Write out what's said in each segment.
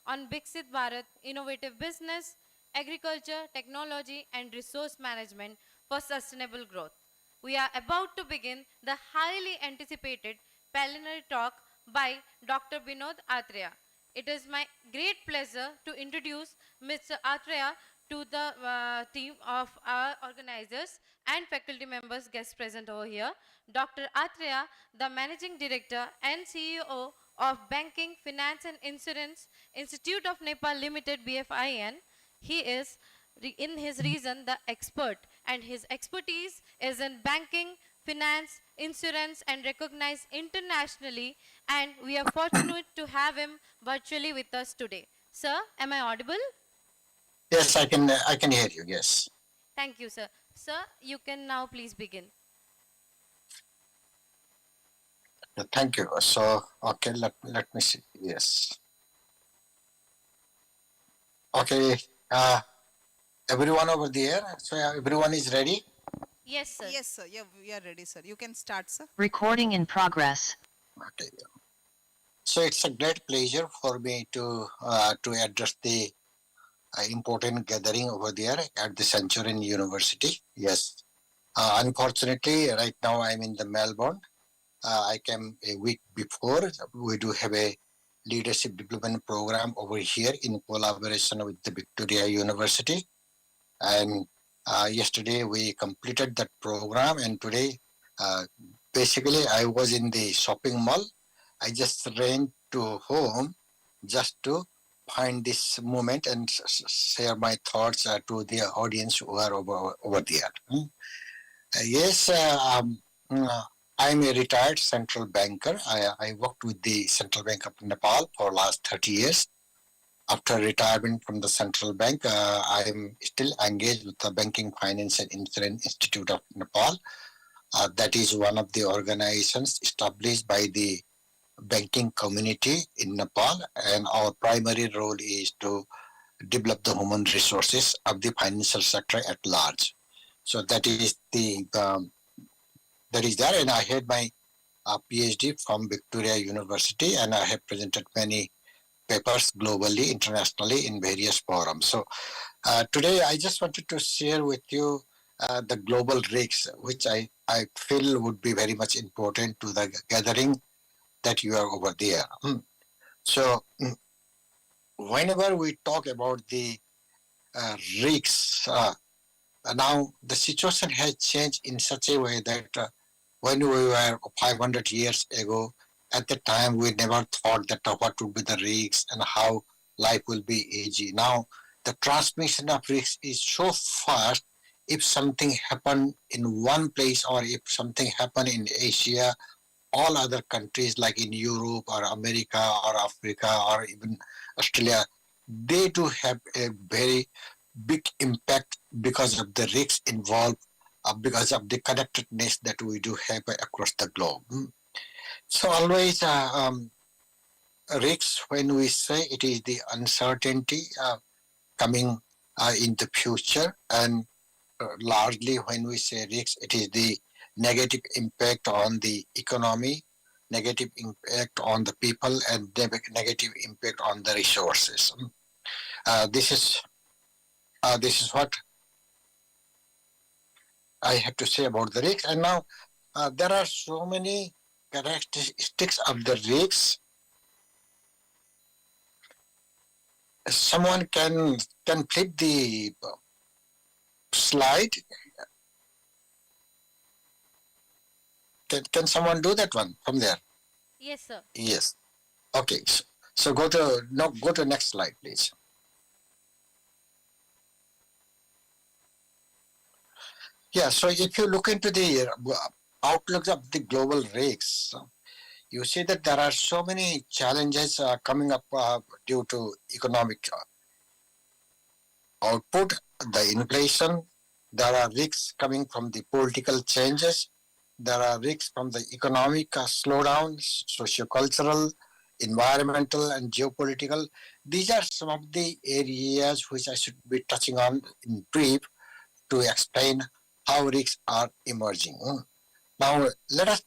on Viksit Bharat, innovative business, agriculture, technology, and resource management for sustainable growth. We are about to begin the highly anticipated plenary talk by Dr. Binod Atreya. It is my great pleasure to introduce Mr. Atreya to the team of our organizers and faculty members guests present over here. Dr. Atreya, the Managing Director and CEO of Banking, Finance and Insurance Institute of Nepal Limited BFIN. He is in his reason the expert, and his expertise is in banking, finance, insurance and recognized internationally, and we are fortunate to have him virtually with us today. Sir, am I audible? Yes, I can hear you. Yes. Thank you, sir. Sir, you can now please begin. Thank you. So, okay, let me see. Yes. Okay. Everyone over there. So everyone is ready. Yes, sir. Yes, sir. Yeah, we are ready, sir. You can start, sir. Recording in progress. Okay. So it's a great pleasure for me to address the important gathering over there at the Centurion University. Yes. Unfortunately, right now I'm in the Melbourne. I came a week before. We do have a leadership development program over here in collaboration with the Victoria University. And yesterday we completed that program, and today, basically, I was in the shopping mall. I just ran to home just to find this moment and share my thoughts to the audience who are over there. Yes, I'm a retired central banker. I worked with the Central Bank of Nepal for last 30 years. After retirement from the central bank, I am still engaged with the Banking, Finance and Insurance Institute of Nepal. That is one of the organizations established by the banking community in Nepal, and our primary role is to develop the human resources of the financial sector at large. So that is that is there, and I had my PhD from Victoria University, and I have presented many papers globally, internationally in various forums. So today I just wanted to share with you the global risks, which I feel would be very much important to the gathering that you are over there. So whenever we talk about the risks, now the situation has changed in such a way that when we were 500 years ago, at the time we never thought that what would be the risks and how life will be easy. Now the transmission of risks is so fast. If something happened in one place, or if something happened in Asia, all other countries like in Europe or America or Africa or even Australia, they do have a very big impact because of the risks involved, because of the connectedness that we do have across the globe. So always risks, when we say it is the uncertainty coming in the future, and largely when we say risks, it is the negative impact on the economy, negative impact on the people, and negative impact on the resources. This is what I have to say about the risks. And now there are so many characteristics of the risks. Someone can flip the slide. Can someone do that one from there? Yes, sir. Yes. Okay. So go to next slide, please. Yeah. So if you look into the outlooks of the global risks, you see that there are so many challenges coming up due to economic output, the inflation. There are risks coming from the political changes. There are risks from the economic slowdown, socio-cultural, environmental, and geopolitical. These are some of the areas which I should be touching on in brief to explain how risks are emerging. Now, let us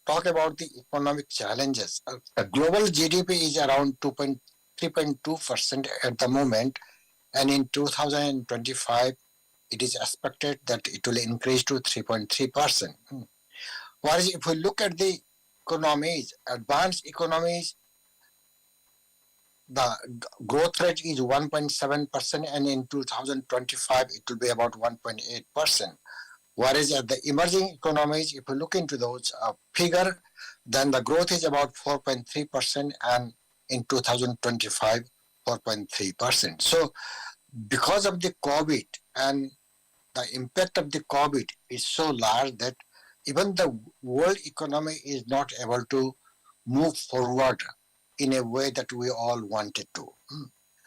talk about the economic challenges. The global GDP is around 2.3 3.2% at the moment, and in 2025, it is expected that it will increase to 3.3%. Whereas if we look at the economies, advanced economies, the growth rate is 1.7%, and in 2025, it will be about 1.8%. Whereas at the emerging economies, if you look into those figure, then the growth is about 4.3%, and in 2025, 4.3%. So because of the COVID, and the impact of the COVID is so large that even the world economy is not able to move forward in a way that we all wanted to.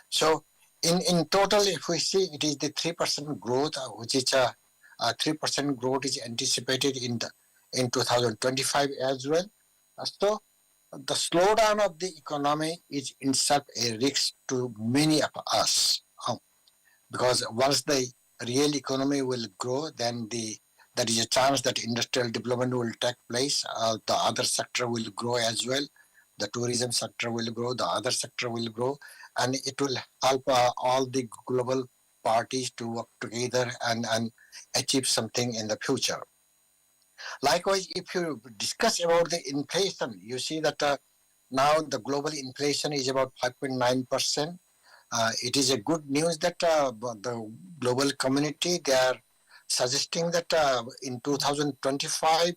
So in total, if we see, it is the 3% growth, which is a 3% growth is anticipated in 2025 as well. So the slowdown of the economy is itself a risk to many of us, because once the real economy will grow, then there is a chance that industrial development will take place. The other sector will grow as well. The tourism sector will grow. The other sector will grow, and it will help all the global parties to work together and achieve something in the future. Likewise, if you discuss about the inflation, you see that now the global inflation is about 5.9%. It is a good news that the global community, they are suggesting that in 2025,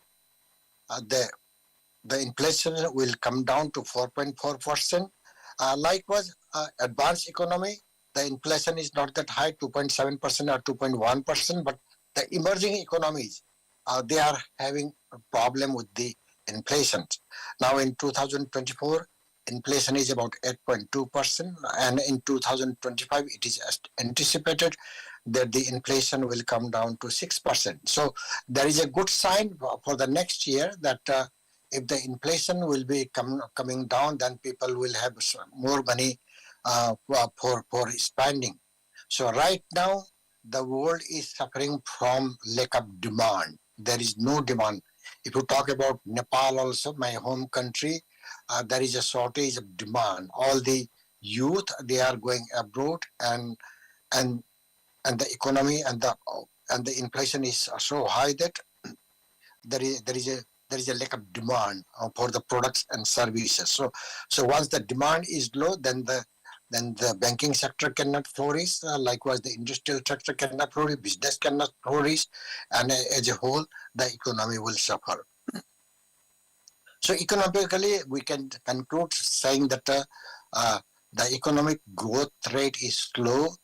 the inflation will come down to 4.4%. Likewise, advanced economy, the inflation is not that high, 2.7% or 2.1%, but the emerging economies, they are having a problem with the inflation. Now in 2024, inflation is about 8.2%, and in 2025, it is anticipated that the inflation will come down to 6%. So there is a good sign for the next year that if the inflation will be coming down, then people will have more money for spending. So right now, the world is suffering from lack of demand. There is no demand. If you talk about Nepal also, my home country, there is a shortage of demand. All the youth, they are going abroad, and the economy and the inflation is so high that there is a lack of demand for the products and services. So once the demand is low, then the banking sector cannot flourish. Likewise, the industrial sector cannot flourish, business cannot flourish, and as a whole, the economy will suffer. So economically, we can conclude saying that the economic growth rate is slow.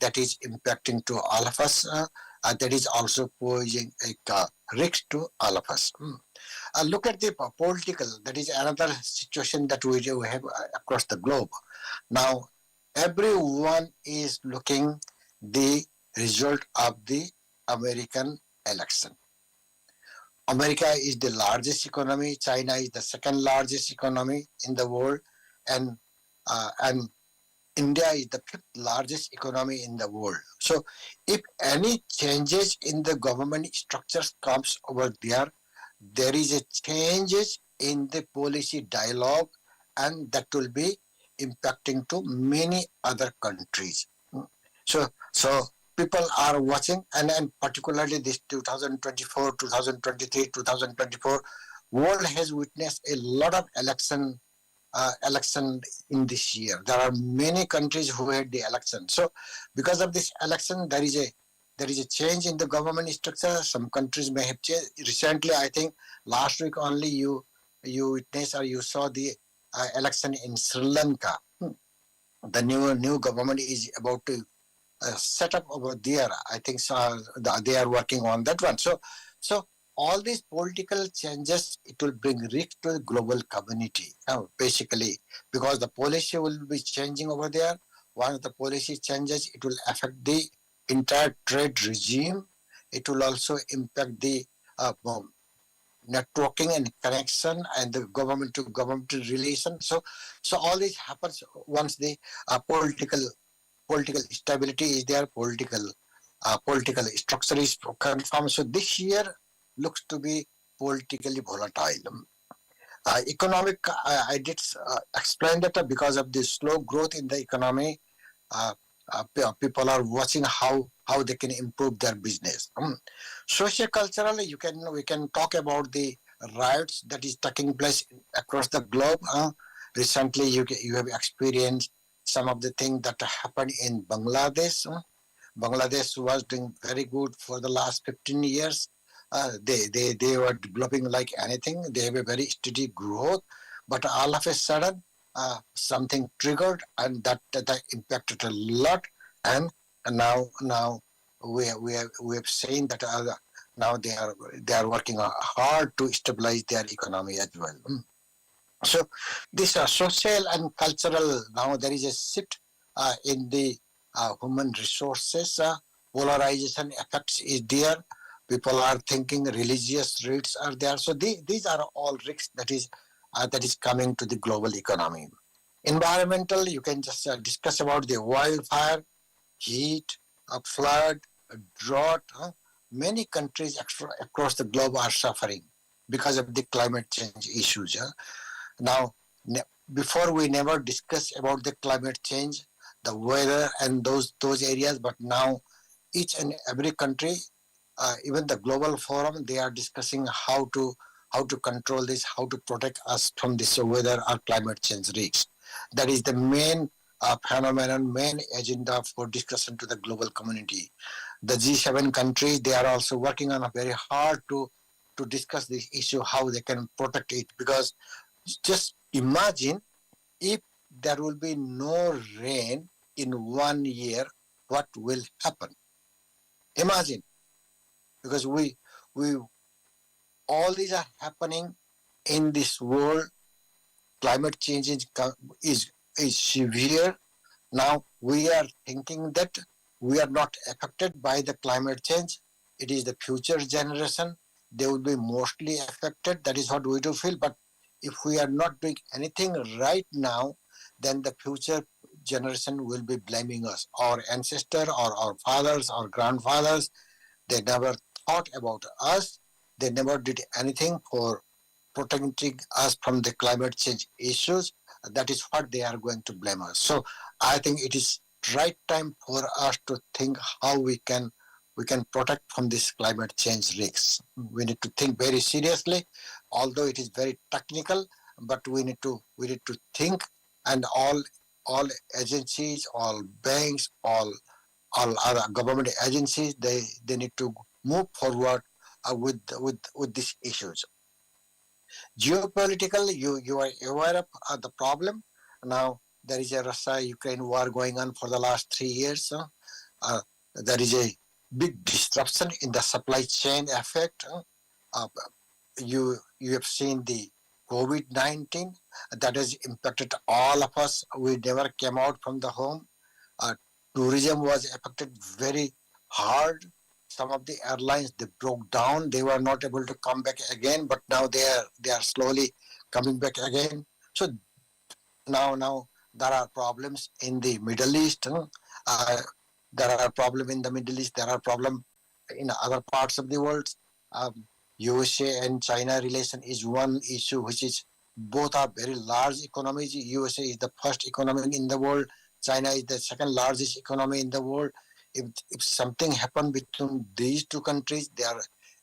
That is impacting to all of us. That is also posing a risk to all of us. Look at the political. That is another situation that we have across the globe. Now, everyone is looking the result of the American election. America is the largest economy. China is the second largest economy in the world, and India is the fifth largest economy in the world. So, if any changes in the government structures comes over there, there is a changes in the policy dialogue, and that will be impacting to many other countries. So people are watching, and particularly this 2024, 2023, 2024, world has witnessed a lot of election in this year. There are many countries who had the election. So because of this election, there is a change in the government structure. Some countries may have changed. Recently, I think last week only you witnessed or you saw the election in Sri Lanka. The new government is about to set up over there. I think so, they are working on that one. So all these political changes, it will bring risk to the global community, basically, because the policy will be changing over there. Once the policy changes, it will affect the entire trade regime. It will also impact the networking and connection and the government to government relation. So all this happens once the political stability is there, political structure is confirmed. So this year looks to be politically volatile. Economic, I did explain that because of the slow growth in the economy, uh, people are watching how they can improve their business. Socio-culturally, we can talk about the riots that is taking place across the globe. Recently, you have experienced some of the things that happened in Bangladesh. Bangladesh was doing very good for the last 15 years. They were developing like anything. They have a very steady growth, but all of a sudden, something triggered, and that impacted a lot. And now we have seen that now they are working hard to stabilize their economy as well. So this social and cultural, now there is a shift in the human resources. Polarization effects is there. People are thinking religious roots are there. So these are all risks that is coming to the global economy. Environmental, you can just discuss about the wildfire, heat, flood, drought. Many countries across the globe are suffering because of the climate change issues. Now, before we never discuss about the climate change, the weather and those areas, but now each and every country, even the global forum, they are discussing how to control this, how to protect us from this weather or climate change risks. That is the main phenomenon, main agenda for discussion to the global community. The G7 countries, they are also working on a very hard to discuss this issue, how they can protect it, because just imagine if there will be no rain in 1 year, what will happen? Imagine, because we all these are happening in this world. Climate change is severe. Now we are thinking that we are not affected by the climate change. It is the future generation. They will be mostly affected. That is what we do feel. But if we are not doing anything right now, then the future generation will be blaming us. Our ancestors or our fathers or grandfathers, they never thought about us. They never did anything for protecting us from the climate change issues. That is what they are going to blame us. So I think it is right time for us to think how we can protect from this climate change risks. We need to think very seriously, although it is very technical, but we need to think, and all agencies, all banks, all other government agencies, they need to move forward with these issues. Geopolitical, you are aware of the problem. Now there is a Russia-Ukraine war going on for the last 3 years. There is a big disruption in the supply chain effect. Uh, you have seen the COVID-19 that has impacted all of us. We never came out from the home. Uh, Tourism was affected very hard. Some of the airlines, they broke down. They were not able to come back again, but now they are slowly coming back again. So now there are problems in the Middle East. There are problems in the Middle East. There are problems in other parts of the world. Um, USA and China relation is one issue, which is both are very large economies. USA is the first economy in the world. China is the second largest economy in the world. If something happened between these two countries, they are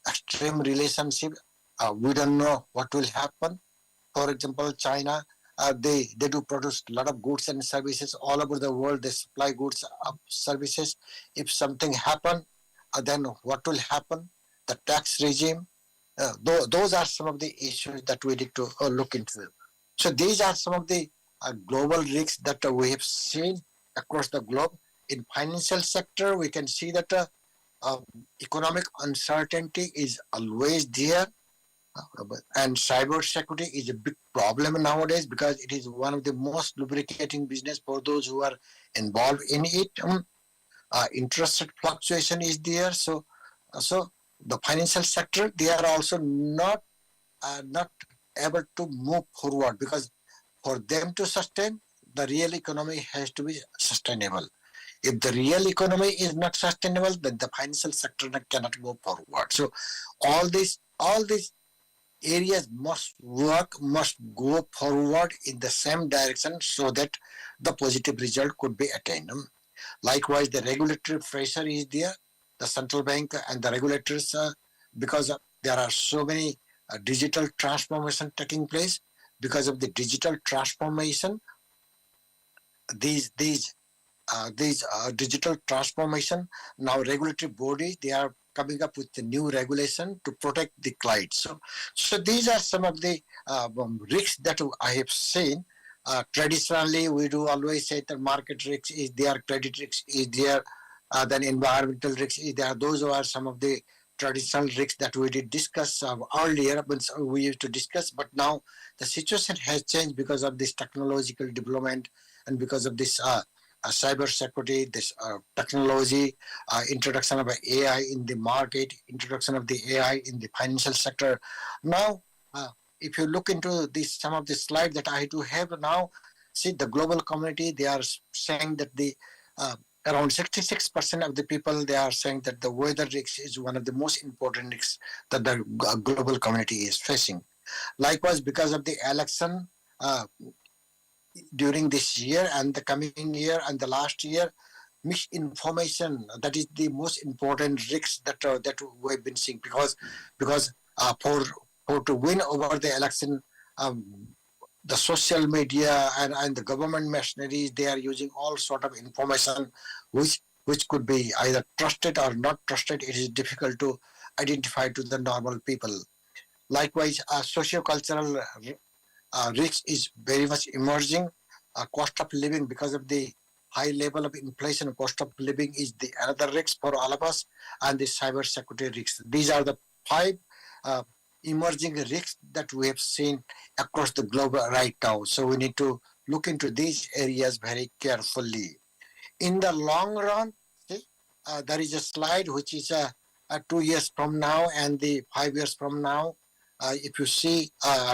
extreme relationship. We don't know what will happen. For example, China, they do produce a lot of goods and services all over the world. They supply goods, services. If something happen, then what will happen? The tax regime. Those are some of the issues that we need to look into. So these are some of the global risks that we have seen across the globe. In financial sector, we can see that uh, economic uncertainty is always there. And cyber security is a big problem nowadays because it is one of the most lubricating business for those who are involved in it. Interest rate fluctuation is there. So the financial sector, they are also not able to move forward, because for them to sustain, the real economy has to be sustainable. If the real economy is not sustainable, then the financial sector cannot move forward. So all these areas must work, must go forward in the same direction so that the positive result could be attained. Likewise, the regulatory pressure is there. The central bank and the regulators, because there are so many digital transformation taking place. Because of the digital transformation, these digital transformation, now regulatory bodies, they are coming up with the new regulation to protect the clients. So these are some of the risks that I have seen. Traditionally, we do always say that market risk is there, credit risk is there, then environmental risk is there. Those are some of the traditional risks that we did discuss earlier, but we used to discuss. But now the situation has changed because of this technological development and because of this cyber security, this technology, introduction of AI in the market, introduction of the AI in the financial sector. Now, if you look into this, some of the slides that I do have now, see the global community, they are saying that the around 66% of the people, they are saying that the weather risk is one of the most important risks that the global community is facing. Likewise, because of the election, uh, during this year and the coming year and the last year, misinformation, that is the most important risks that we've been seeing, because for to win over the election, um, the social media and the government machineries, they are using all sort of information which could be either trusted or not trusted. It is difficult to identify to the normal people. Likewise, socio-cultural risk is very much emerging. Cost of living, because of the high level of inflation, cost of living is the another risk for all of us, and the cyber security risks. These are the five uh, emerging risks that we have seen across the globe right now. So we need to look into these areas very carefully. In the long run, see, there is a slide which is 2 years from now and the 5 years from now. If you see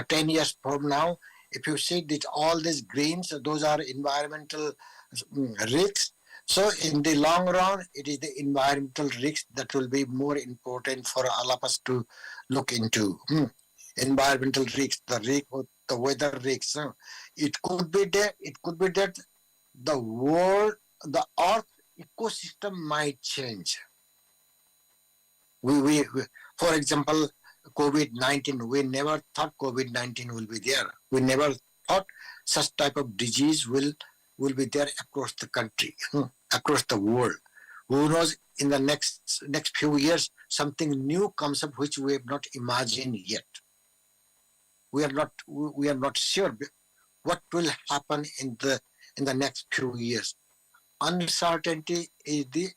10 years from now, if you see that all these greens, those are environmental risks. So in the long run, it is the environmental risks that will be more important for all of us to look into. Environmental risks, the weather risks. It could be that the world, the earth ecosystem might change. We for example, COVID-19, we never thought COVID-19 will be there. We never thought such type of disease will be there across the country, across the world. Who knows, in the next few years, something new comes up which we have not imagined yet. We are not sure what will happen in the next few years. Uncertainty is the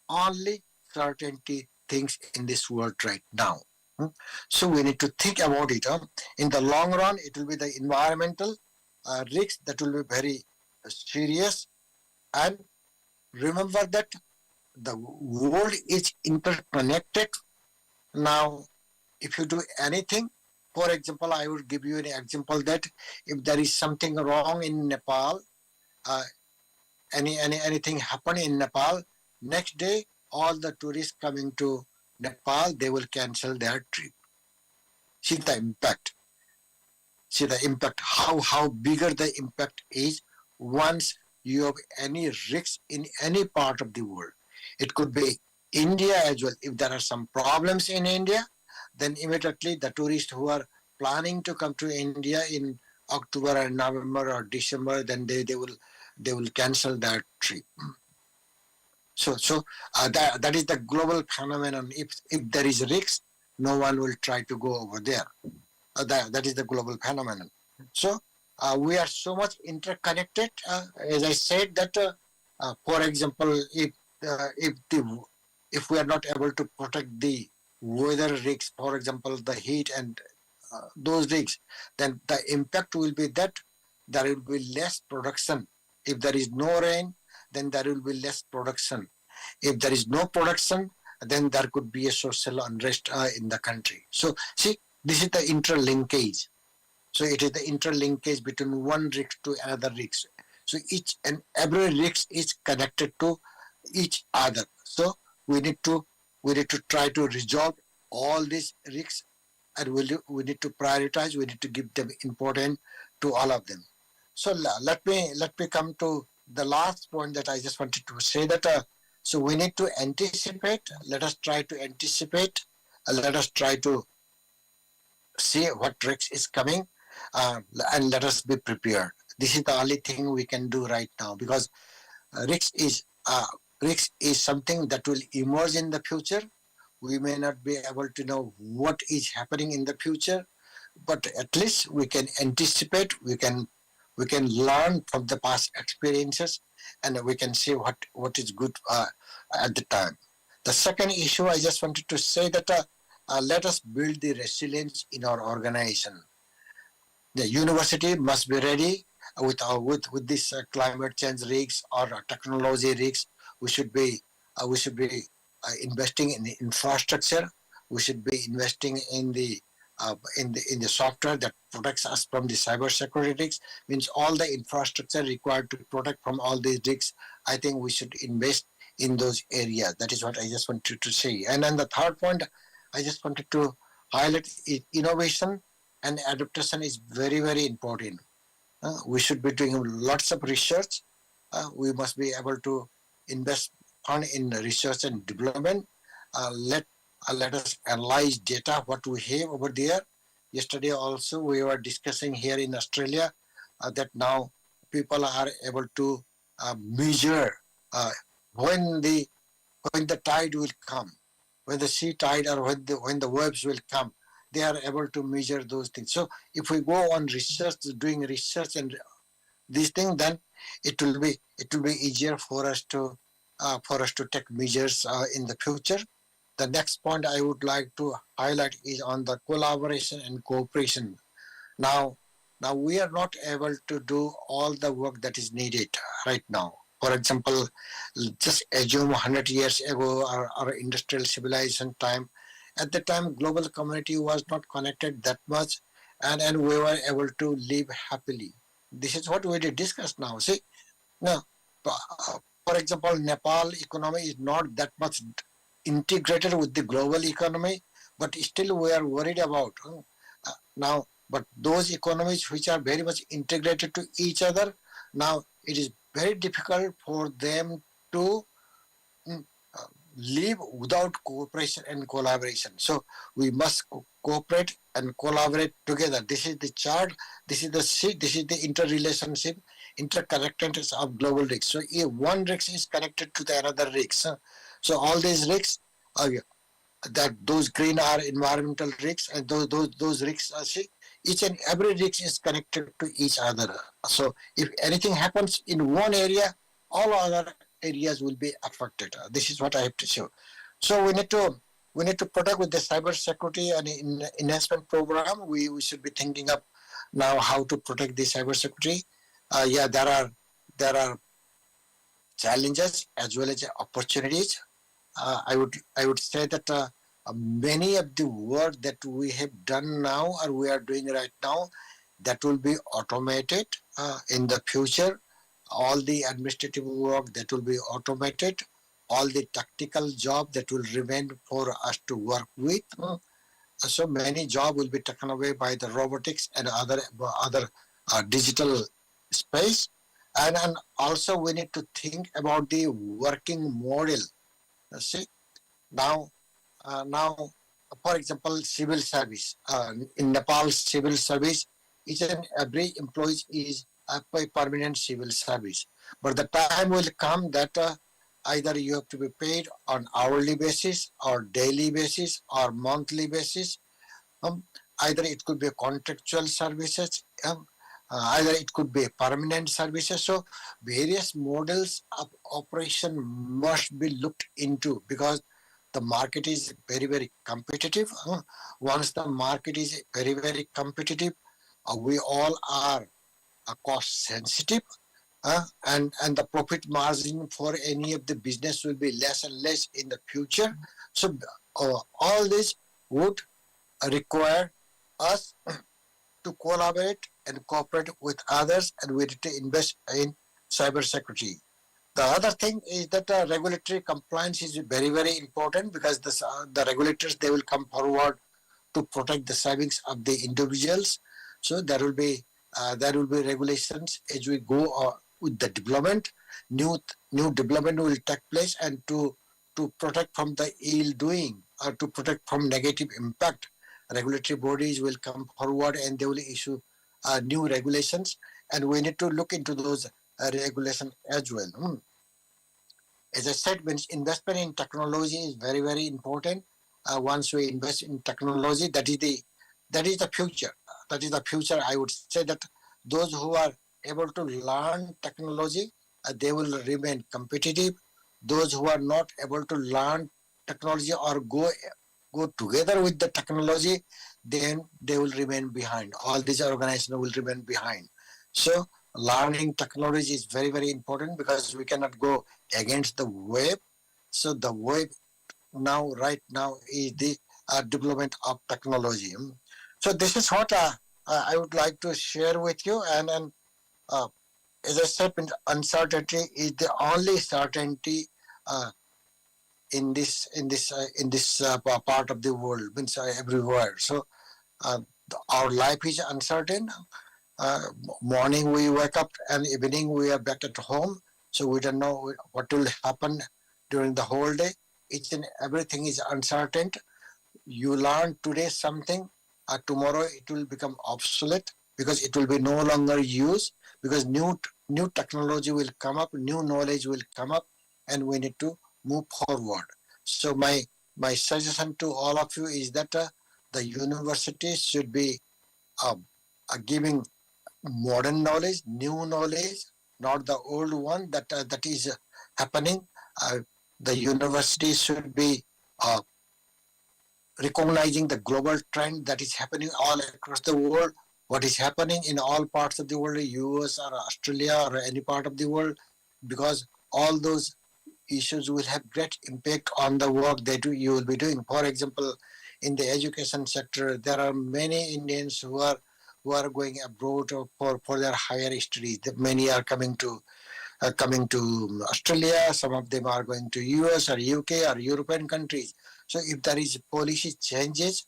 only certainty things in this world right now. So we need to think about it. In the long run, it will be the environmental risks that will be very serious. And remember that the world is interconnected. Now, if you do anything, for example, I would give you an example that if there is something wrong in Nepal, uh, anything happen in Nepal, next day all the tourists coming to Nepal, they will cancel their trip. See the impact. See the impact. How bigger the impact is once you have any risk in any part of the world. It could be India as well. If there are some problems in India, then immediately the tourists who are planning to come to India in October and November or December, then they will cancel that trip. So that is the global phenomenon. If there is risk, no one will try to go over there. That is the global phenomenon. So we are so much interconnected. As I said, that for example, if we are not able to protect the weather risks, for example, the heat and those risks, then the impact will be that there will be less production. If there is no rain, then there will be less production. If there is no production, then there could be a social unrest in the country. So, see, this is the interlinkage. So, it is the interlinkage between one risk to another risk. So, each and every risk is connected to each other. So, we need to try to resolve all these risks and we need to prioritize. We need to give them importance to all of them. So let me come to the last point that I just wanted to say that. So we need to anticipate. Let us try to anticipate. Let us try to see what risk is coming, uh, and let us be prepared. This is the only thing we can do right now, because uh, risk is uh, risk is something that will emerge in the future. We may not be able to know what is happening in the future, but at least we can anticipate. We can learn from the past experiences, and we can see what is good at the time. The second issue I just wanted to say that let us build the resilience in our organization. The university must be ready with this climate change risks or technology risks. We should be investing in the infrastructure. We should be investing in the software that protects us from the cyber security risks. Means all the infrastructure required to protect from all these risks. I think we should invest in those areas. That is what I just wanted to say. And then the third point I just wanted to highlight is innovation and adaptation is very, very important. We should be doing lots of research. We must be able to invest fund in research and development. Let us analyze data what we have over there. Yesterday also we were discussing here in Australia that now people are able to measure uh, when the when the tide will come, when the sea tide or when the waves will come. They are able to measure those things. So if we go on research, doing research and these things, then it will be easier for us to take measures in the future. The next point I would like to highlight is on the collaboration and cooperation. Now, now we are not able to do all the work that is needed right now. For example, just assume 100 years ago or industrial civilization time. At the time, global community was not connected that much, and we were able to live happily. This is what we did discuss now. See, now, for example, Nepal economy is not that much integrated with the global economy, but still we are worried about now. But those economies which are very much integrated to each other, now it is very difficult for them to mm, uh, live without cooperation and collaboration. So we must cooperate and collaborate together. This is the chart. This is the seed. This is the interrelationship, interconnectedness of global risks. So if one risk is connected to the another risk, so all these risks are that those green are environmental risks, and those risks are see, each and every risk is connected to each other. So if anything happens in one area, all other areas will be affected. This is what I have to show. So we need to protect with the cyber security and enhancement program. We should be thinking of now how to protect the cyber security. Yeah, there are challenges as well as opportunities. I would say that many of the work that we have done now or we are doing right now, that will be automated in the future. All the administrative work that will be automated, all the tactical job that will remain for us to work with. So many jobs will be taken away by the robotics and other digital space. And also we need to think about the working model. See, now, now, for example, civil service. In Nepal, civil service, each and every employee is a permanent civil service. But the time will come that either you have to be paid on hourly basis or daily basis or monthly basis. Um, Either it could be contractual services, either it could be permanent services. So various models of operation must be looked into because the market is very, very competitive. Once the market is very, very competitive, we all are cost sensitive, and the profit margin for any of the business will be less and less in the future. So all this would require us to collaborate and cooperate with others, and we need to invest in cyber security. The other thing is that regulatory compliance is very, very important because the regulators, they will come forward to protect the savings of the individuals. So there will be regulations as we go with the development. New development will take place, and to protect from the ill doing or to protect from negative impact, regulatory bodies will come forward and they will issue new regulations, and we need to look into those regulations as well. As I said, when investment in technology is very, very important. Once we invest in technology, that is the future. That is the future. I would say that those who are able to learn technology, they will remain competitive. Those who are not able to learn technology or go together with the technology, then they will remain behind. All these organizations will remain behind. So learning technology is very, very important because we cannot go against the wave. So the wave right now is the development of technology. So this is what I would like to share with you. And uh, as I said, uncertainty is the only certainty uh, in this part of the world, means everywhere. So uh, our life is uncertain. uh, Morning we wake up and evening we are back at home, so we don't know what will happen during the whole day. Each and everything is uncertain. You learn today something, tomorrow it will become obsolete because it will be no longer used, because new technology will come up, new knowledge will come up, and we need to move forward. So my suggestion to all of you is that the university should be uh, giving modern knowledge, new knowledge, not the old one that is happening. Uh, the university should be uh, recognizing the global trend that is happening all across the world, what is happening in all parts of the world, US or Australia or any part of the world, because all those issues will have great impact on the work that you will be doing. For example, in the education sector, there are many Indians who are going abroad for their higher studies. Many are coming to Australia. Some of them are going to US or UK or European countries. So if there is policy changes,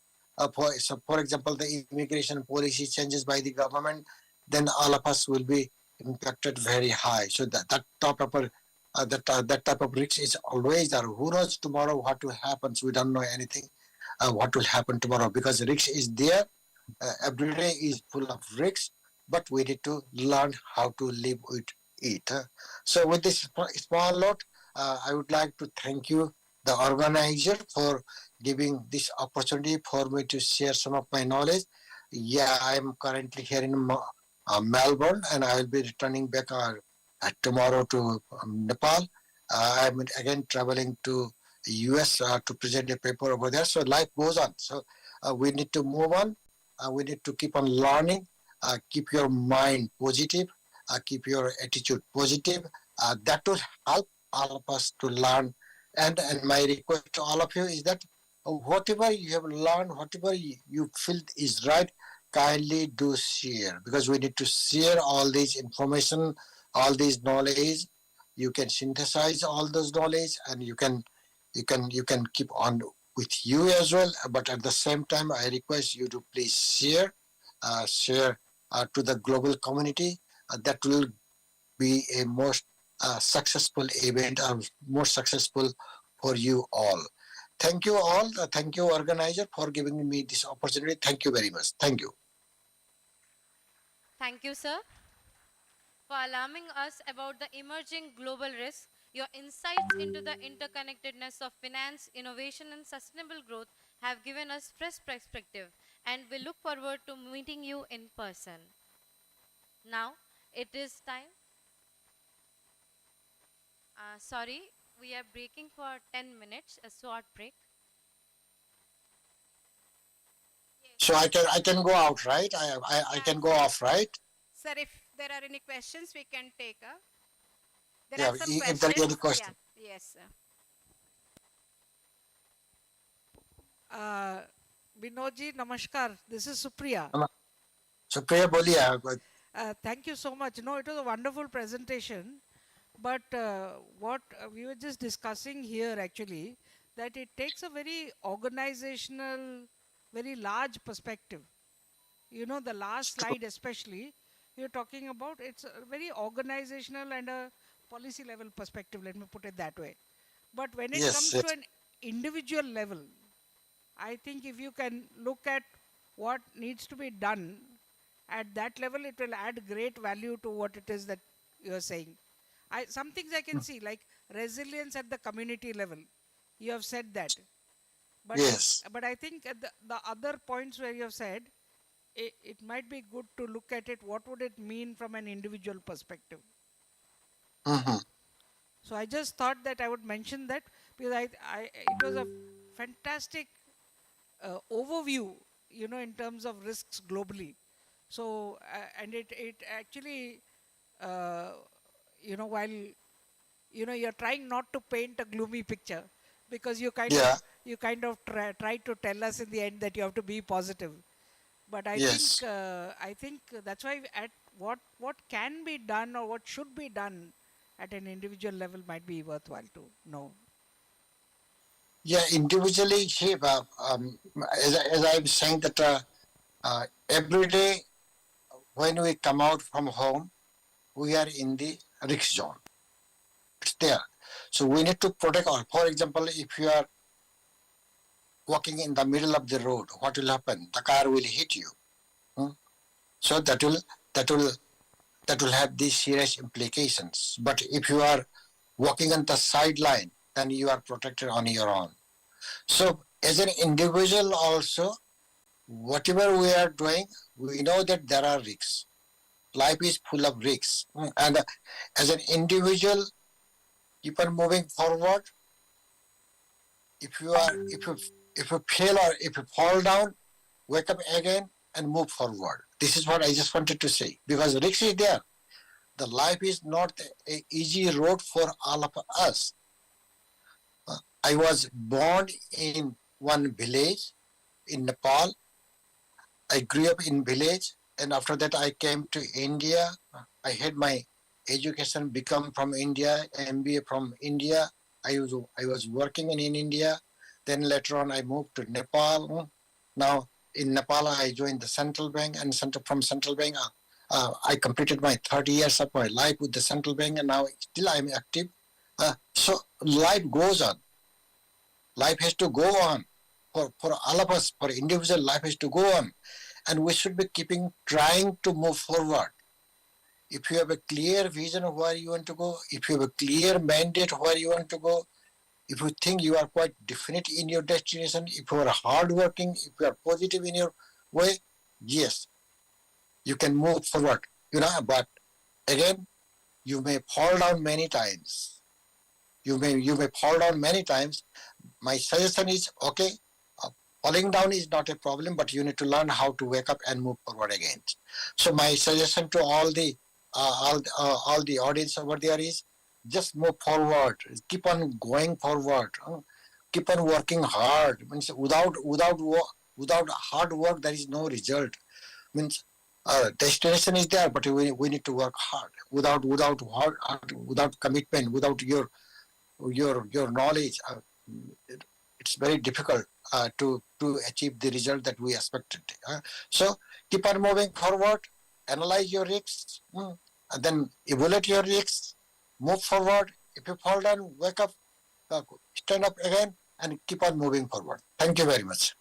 for example, the immigration policy changes by the government, then all of us will be impacted very high. So that type of risk is always there. Who knows tomorrow what will happen? So we don't know anything what will happen tomorrow, because risk is there. Every day is full of risks, but we need to learn how to live with it. So with this small note, I would like to thank you, the organizer, for giving this opportunity for me to share some of my knowledge. Yeah, I am currently here in Melbourne, and I will be returning back tomorrow to Nepal. I'm again traveling to US to present a paper over there. So life goes on. So we need to move on. We need to keep on learning. Keep your mind positive. Keep your attitude positive. That will help all of us to learn. And my request to all of you is that whatever you have learned, whatever you feel is right, kindly do share, because we need to share all this information, all this knowledge. You can synthesize all those knowledge, and you can keep on with you as well. But at the same time, I request you to please share to the global community. That will be a most successful event, or more successful for you all. Thank you all. Thank you, organizer, for giving me this opportunity. Thank you very much. Thank you. Thank you, sir, for alarming us about the emerging global risks. Your insights into the interconnectedness of finance, innovation, and sustainable growth have given us fresh perspective, and we look forward to meeting you in person. Now, it is time. Sorry, we are breaking for 10 minutes, a short break. So I can go out, right? I Yeah. can go off, right? Sir, if there are any questions, we can take. There Yeah. are some If there is any questions. Yeah. question. Yes, sir. Uh, Vinodji, namaskar. This is Supriya. Supriya बोलिए. Thank you so much. No, it was a wonderful presentation. But what we were just discussing here actually, that it takes a very organizational very large perspective. You know, the last True. slide especially, you're talking about it's a very organizational and a policy level perspective, let me put it that way. But when it Yes, comes to yes. an individual level, I think if you can look at what needs to be done at that level, it will add great value to what it is that you are saying. Some things I can see, like resilience at the community level. You have said that, Yes. but I think at the other points where you have said, it might be good to look at it. What would it mean from an individual perspective? Mm-hmm. So I just thought that I would mention that because it was a fantastic overview, you know, in terms of risks globally. So and it actually, uh, you know, while you know you're trying not to paint a gloomy picture because Yeah. you kind of try to tell us in the end that you have to be positive. But Yes. I think that's why at what can be done or what should be done at an individual level might be worthwhile to know. Yeah. Individually, see, as I'm saying that every day when we come out from home, we are in the risk zone. It's there. So we need to protect all. For example, if you are walking in the middle of the road, what will happen? The car will hit you. Hmm? So that will that will have these serious implications. But if you are walking on the sideline, then you are protected on your own. So as an individual also, whatever we are doing, we know that there are risks. Life is full of risks. And as an individual, keep on moving forward. If you are if you fail or if you fall down, wake up again and move forward. This is what I just wanted to say. Because risk is there. The life is not an easy road for all of us. I was born in one village in Nepal. I grew up in village, and after that I came to India. I had my education become from India, MBA from India. I was working in India. Then later on I moved to Nepal. Now in Nepal I joined the central bank, and from central bank I completed my 30 years of my life with the central bank, and now still I'm active. So life goes on. Life has to go on. For all of us, for individual, life has to go on. And we should be trying to move forward. If you have a clear vision of where you want to go, if you have a clear mandate where you want to go, if you think you are quite definite in your destination, if you are hardworking, if you are positive in your way, yes, you can move forward. But again, you may fall down many times. You may fall down many times. My suggestion is okay, uh, falling down is not a problem, but you need to learn how to wake up and move forward again. So my suggestion to all the audience over there is just move forward, keep on going forward, keep on working hard. Means without hard work there is no result. Means destination is there, but we need to work hard. Without commitment, without your knowledge, it's very difficult to achieve the result that we expected. So keep on moving forward, analyze your risks, and then evaluate your risks, move forward. If you fall down, wake up, uh, stand up again, and keep on moving forward. Thank you very much.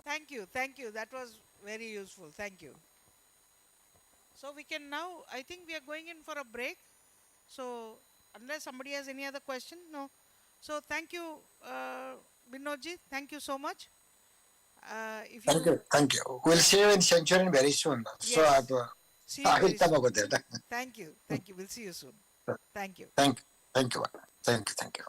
Thank you. That was very useful. Thank you. So we can now. I think we are going in for a break. So unless somebody has any other question, no. So thank you, Binodji. Thank you so much. If Thank you, you. Thank you. We'll yeah, see you in Centurion very soon. So yes. See you I will very come soon. over there. Thank you. Thank you. We'll see you soon. Thank you. Thank you. Thank you. Thank you. Thank you.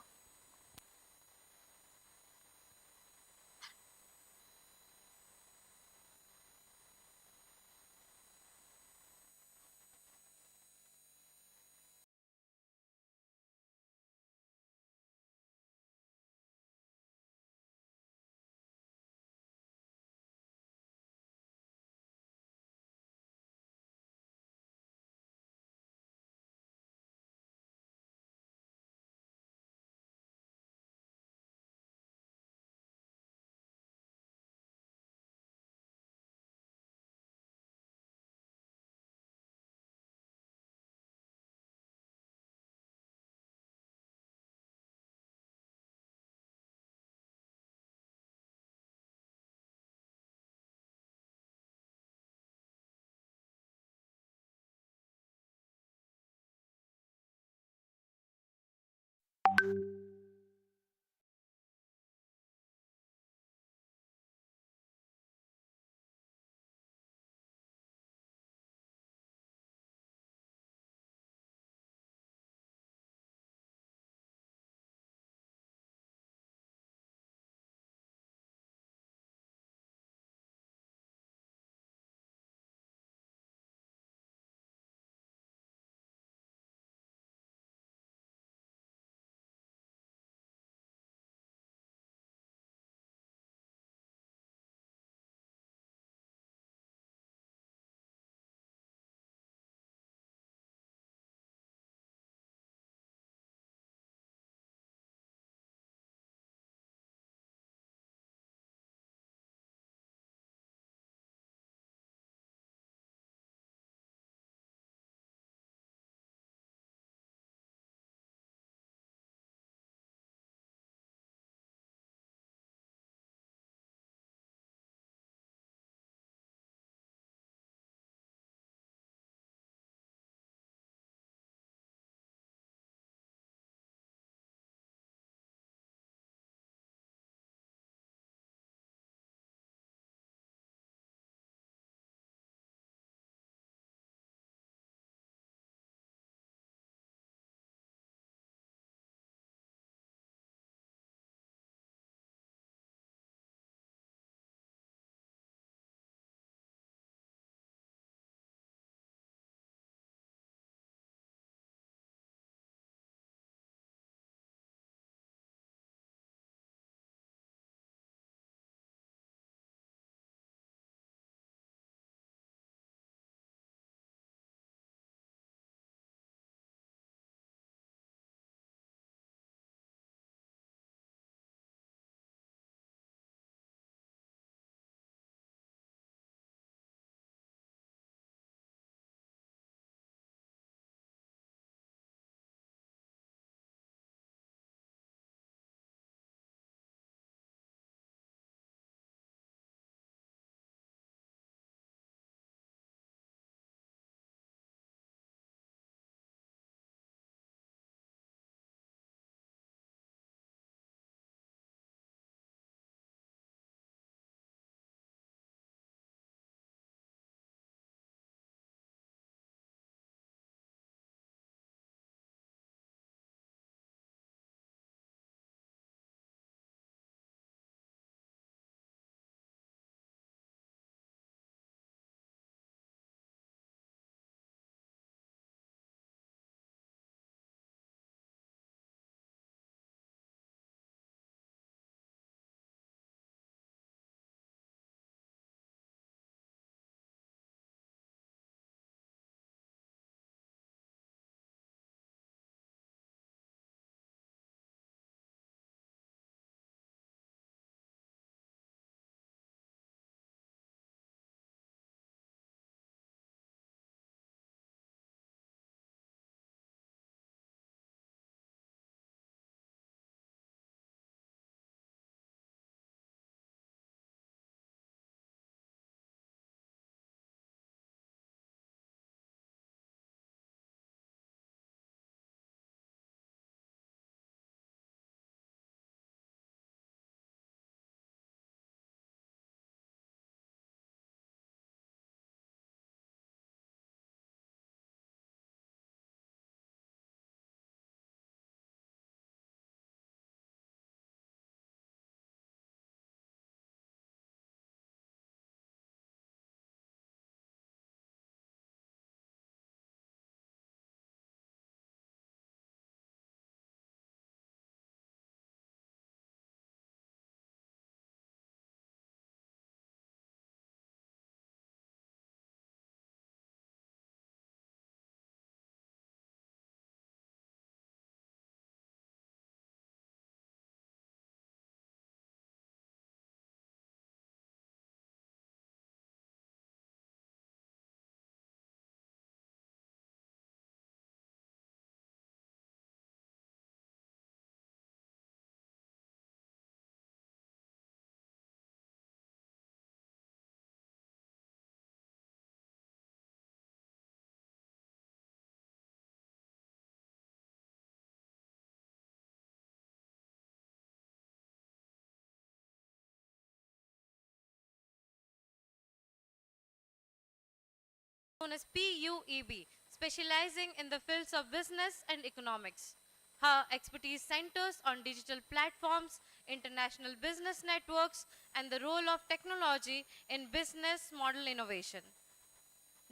known as PUEB, specializing in the fields of business and economics. Her expertise centers on digital platforms, international business networks, and the role of technology in business model innovation.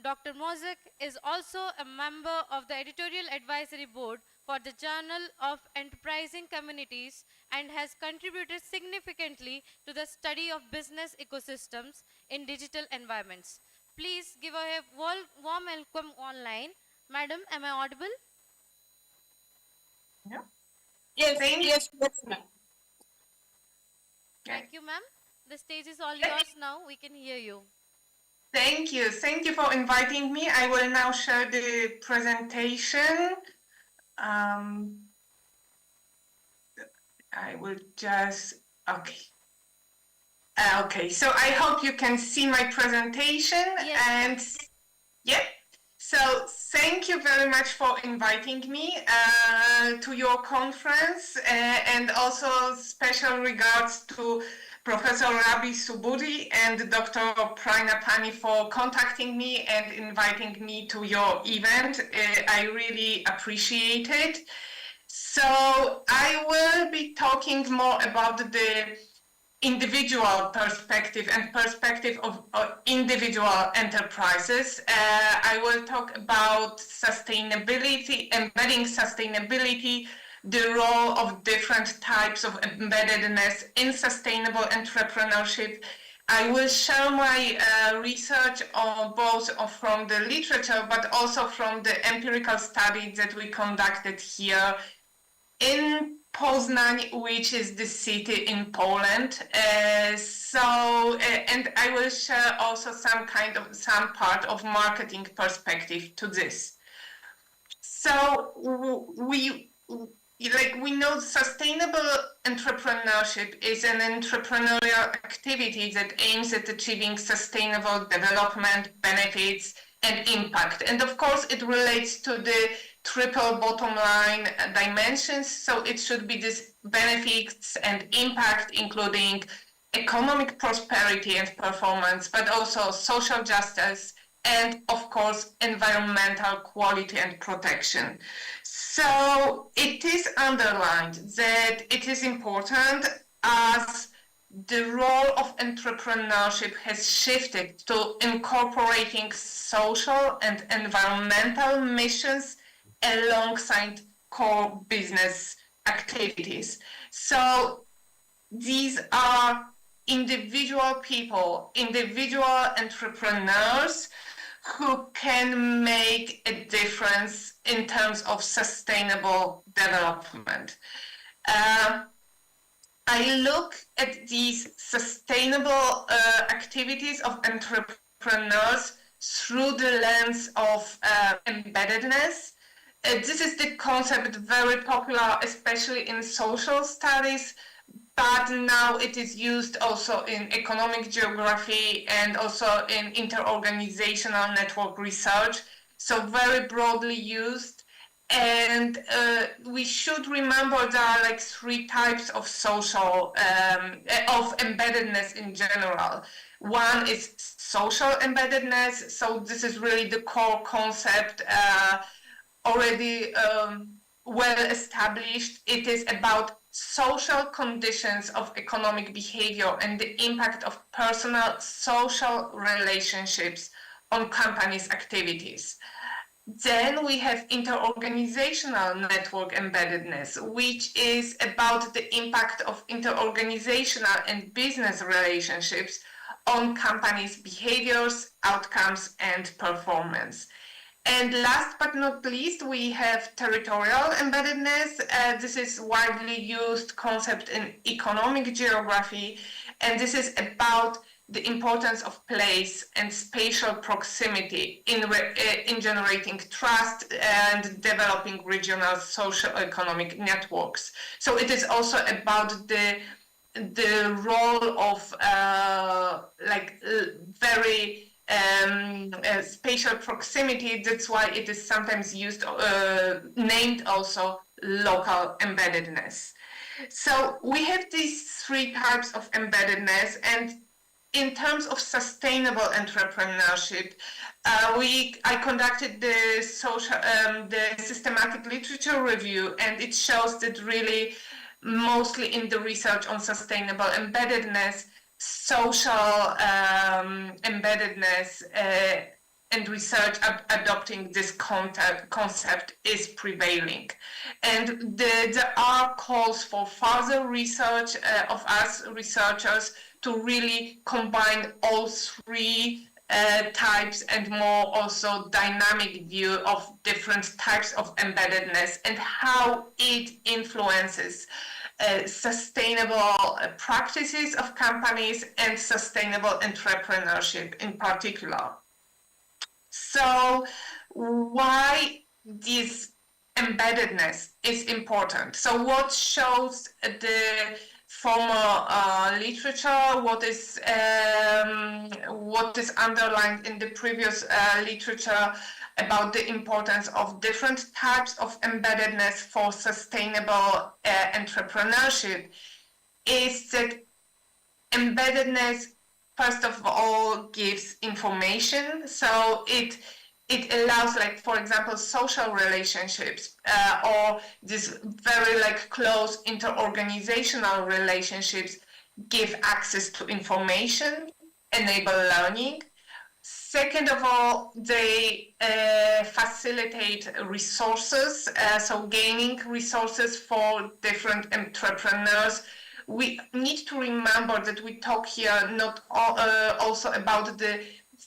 Dr. Mosik is also a member of the editorial advisory board for the Journal of Enterprising Communities and has contributed significantly to the study of business ecosystems in digital environments. Please give a warm welcome online. Madam, am I audible? Yeah. Yes, yes, ma'am. Thank you, ma'am. The stage is all yours now. We can hear you. Thank you. Thank you for inviting me. I will now share the presentation. I will just, okay. Okay, so I hope you can see my presentation. Yes, and ma'am. yeah. So thank you very much for inviting me to your conference, and also special regards to Professor Rabi Subudi and Dr. Praina Pani for contacting me and inviting me to your event. I really appreciate it. So I will be talking more about the individual perspective and perspective of individual enterprises. I will talk about sustainability, embedding sustainability, the role of different types of embeddedness in sustainable entrepreneurship. I will share my research on both from the literature, but also from the empirical studies that we conducted here in Poznań, which is the city in Poland. And I will share also some part of marketing perspective to this. So we know sustainable entrepreneurship is an entrepreneurial activity that aims at achieving sustainable development, benefits, and impact. And of course, it relates to the triple bottom line dimensions. So it should be this benefits and impact, including economic prosperity and performance, but also social justice, and of course, environmental quality and protection. So it is underlined that it is important as the role of entrepreneurship has shifted to incorporating social and environmental missions alongside core business activities. So these are individual people, individual entrepreneurs who can make a difference in terms of sustainable development. I look at these sustainable activities of entrepreneurs through the lens of embeddedness. This is the concept very popular, especially in social studies, but now it is used also in economic geography and also in interorganizational network research. So very broadly used. And we should remember there are like three types of social, of embeddedness in general. One is social embeddedness. So this is really the core concept, already well established. It is about social conditions of economic behavior and the impact of personal social relationships on companies' activities. Then we have interorganizational network embeddedness, which is about the impact of interorganizational and business relationships on companies' behaviors, outcomes, and performance. And last but not least, we have territorial embeddedness. This is widely used concept in economic geography, and this is about the importance of place and spatial proximity in generating trust and developing regional socio-economic networks. So it is also about the role of very spatial proximity. That's why it is sometimes used, named also local embeddedness. So we have these three types of embeddedness, and in terms of sustainable entrepreneurship, I conducted the systematic literature review, and it shows that really, mostly in the research on sustainable embeddedness, social embeddedness, and research adopting this concept is prevailing. And there are calls for further research of us researchers to really combine all three types and more also dynamic view of different types of embeddedness and how it influences sustainable practices of companies and sustainable entrepreneurship in particular. So why this embeddedness is important? So what shows the former literature, what is underlined in the previous literature about the importance of different types of embeddedness for sustainable entrepreneurship is that embeddedness, first of all, gives information. So it allows, like, for example, social relationships or these very like close interorganizational relationships give access to information, enable learning. Second of all, they facilitate resources, so gaining resources for different entrepreneurs. We need to remember that we talk here not also about the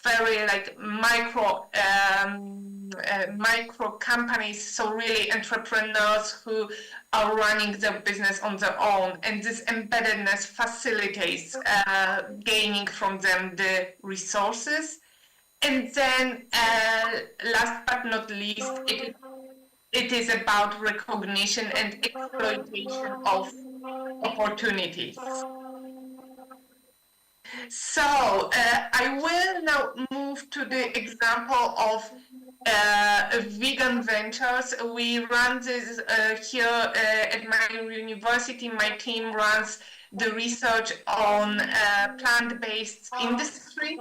very like micro companies, so really entrepreneurs who are running their business on their own, and this embeddedness facilitates gaining from them the resources. And then last but not least, it is about recognition and exploitation of opportunities. So I will now move to the example of vegan ventures. We run this here at my university. My team runs the research on plant-based industry.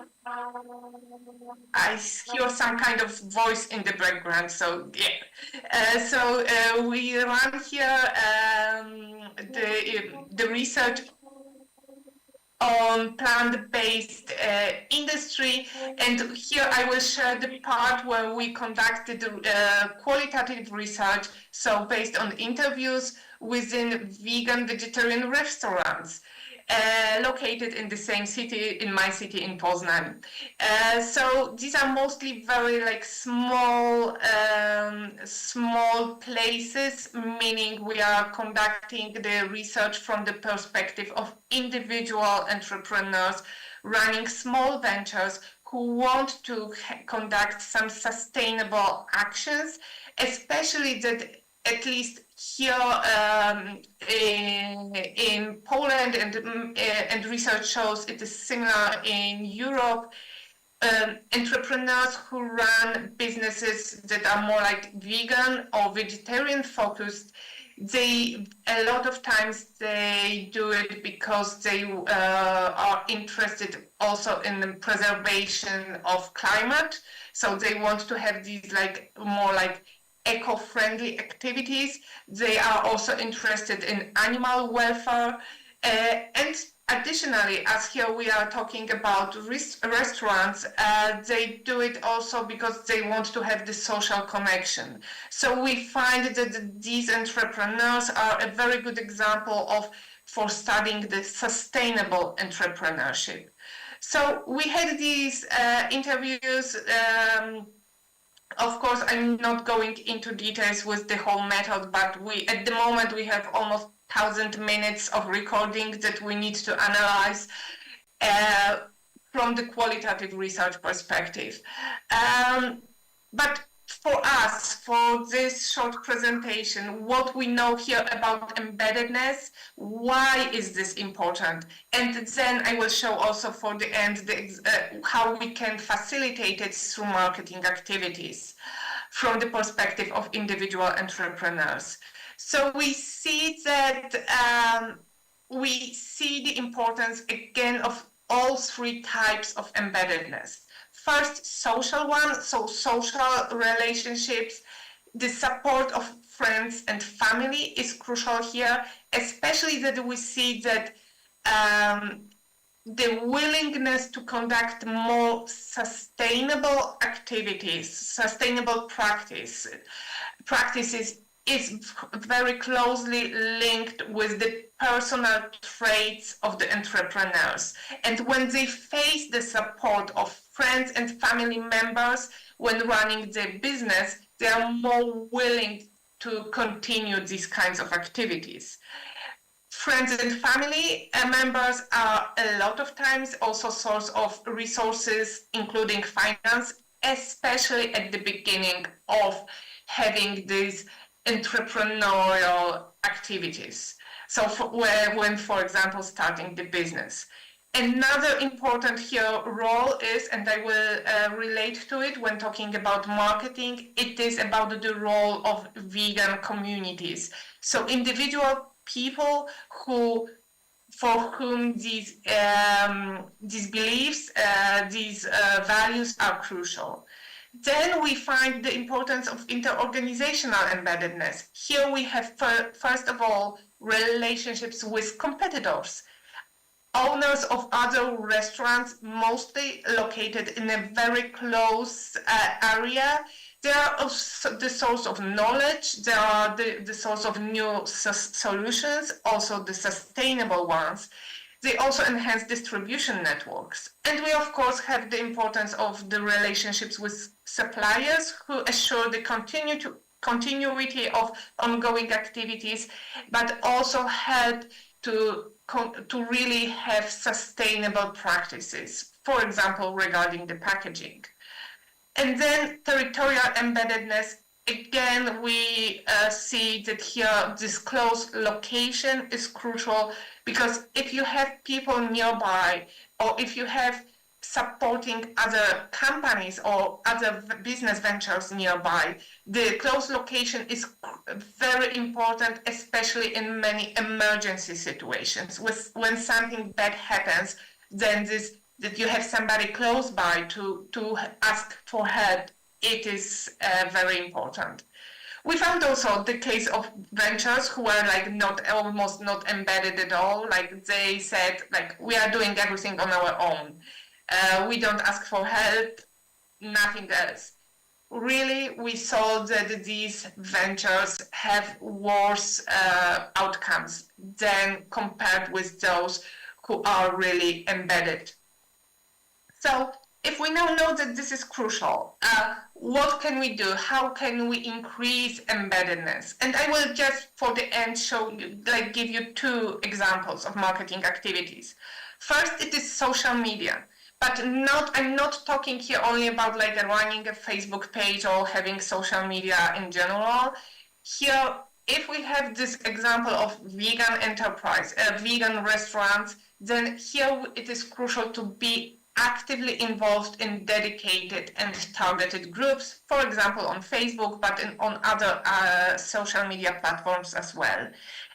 I hear some kind of voice in the background, so yeah. So we run here the research on plant-based industry, and here I will share the part where we conducted qualitative research, so based on interviews within vegan vegetarian restaurants located in the same city, in my city, in Poznan. So these are mostly very like small places, meaning we are conducting the research from the perspective of individual entrepreneurs running small ventures who want to conduct some sustainable actions, especially that at least here in Poland, and research shows it is similar in Europe. Entrepreneurs who run businesses that are more like vegan or vegetarian focused, a lot of times they do it because they are interested also in the preservation of climate. So they want to have these like more like eco-friendly activities. They are also interested in animal welfare, and additionally, as here we are talking about restaurants, they do it also because they want to have the social connection. So we find that these entrepreneurs are a very good example for studying the sustainable entrepreneurship. So we had these interviews. Of course, I'm not going into details with the whole method, but at the moment we have almost 1,000 minutes of recording that we need to analyze from the qualitative research perspective. But for us, for this short presentation, what we know here about embeddedness, why is this important? And then I will show also for the end how we can facilitate it through marketing activities from the perspective of individual entrepreneurs. So we see that we see the importance again of all three types of embeddedness. First, social one, so social relationships. The support of friends and family is crucial here, especially that we see that the willingness to conduct more sustainable activities, sustainable practices is very closely linked with the personal traits of the entrepreneurs. And when they face the support of friends and family members when running their business, they are more willing to continue these kinds of activities. Friends and family members are a lot of times also source of resources, including finance, especially at the beginning of having these entrepreneurial activities. So when, for example, starting the business. Another important here role is, and I will relate to it when talking about marketing, it is about the role of vegan communities. So individual people for whom these beliefs, these values are crucial. Then we find the importance of interorganizational embeddedness. Here we have, first of all, relationships with competitors. Owners of other restaurants, mostly located in a very close area, they are also the source of knowledge, they are the source of new solutions, also the sustainable ones. They also enhance distribution networks. And we, of course, have the importance of the relationships with suppliers who assure the continuity of ongoing activities, but also help to really have sustainable practices, for example, regarding the packaging. And then territorial embeddedness, again, we see that here this close location is crucial, because if you have people nearby, or if you have supporting other companies or other business ventures nearby, the close location is very important, especially in many emergency situations. When something bad happens, then that you have somebody close by to ask for help, it is very important. We found also the case of ventures who were like almost not embedded at all. Like they said, like, we are doing everything on our own. We don't ask for help, nothing else. Really, we saw that these ventures have worse outcomes than compared with those who are really embedded. So if we now know that this is crucial, what can we do? How can we increase embeddedness? And I will just for the end show you, give you two examples of marketing activities. First, it is social media. But I'm not talking here only about running a Facebook page or having social media in general. Here, if we have this example of vegan enterprise, vegan restaurants, then here it is crucial to be actively involved in dedicated and targeted groups, for example, on Facebook, but on other social media platforms as well.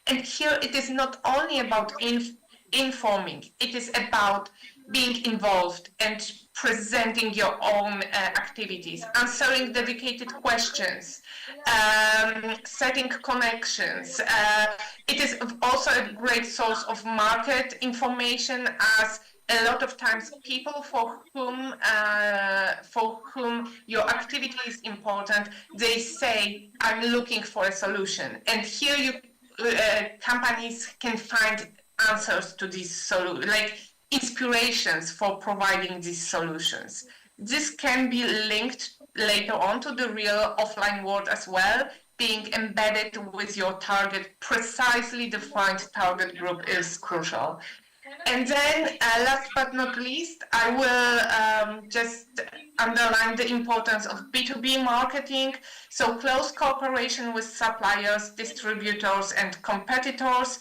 And here it is not only about informing, it is about being involved and presenting your own activities, answering dedicated questions, setting connections. It is also a great source of market information, as a lot of times people for whom your activity is important, they say, I'm looking for a solution. And here companies can find answers to these solutions, inspirations for providing these solutions. This can be linked later on to the real offline world as well. Being embedded with your precisely defined target group is crucial. And then last but not least, I will just underline the importance of B2B marketing. So close cooperation with suppliers, distributors, and competitors.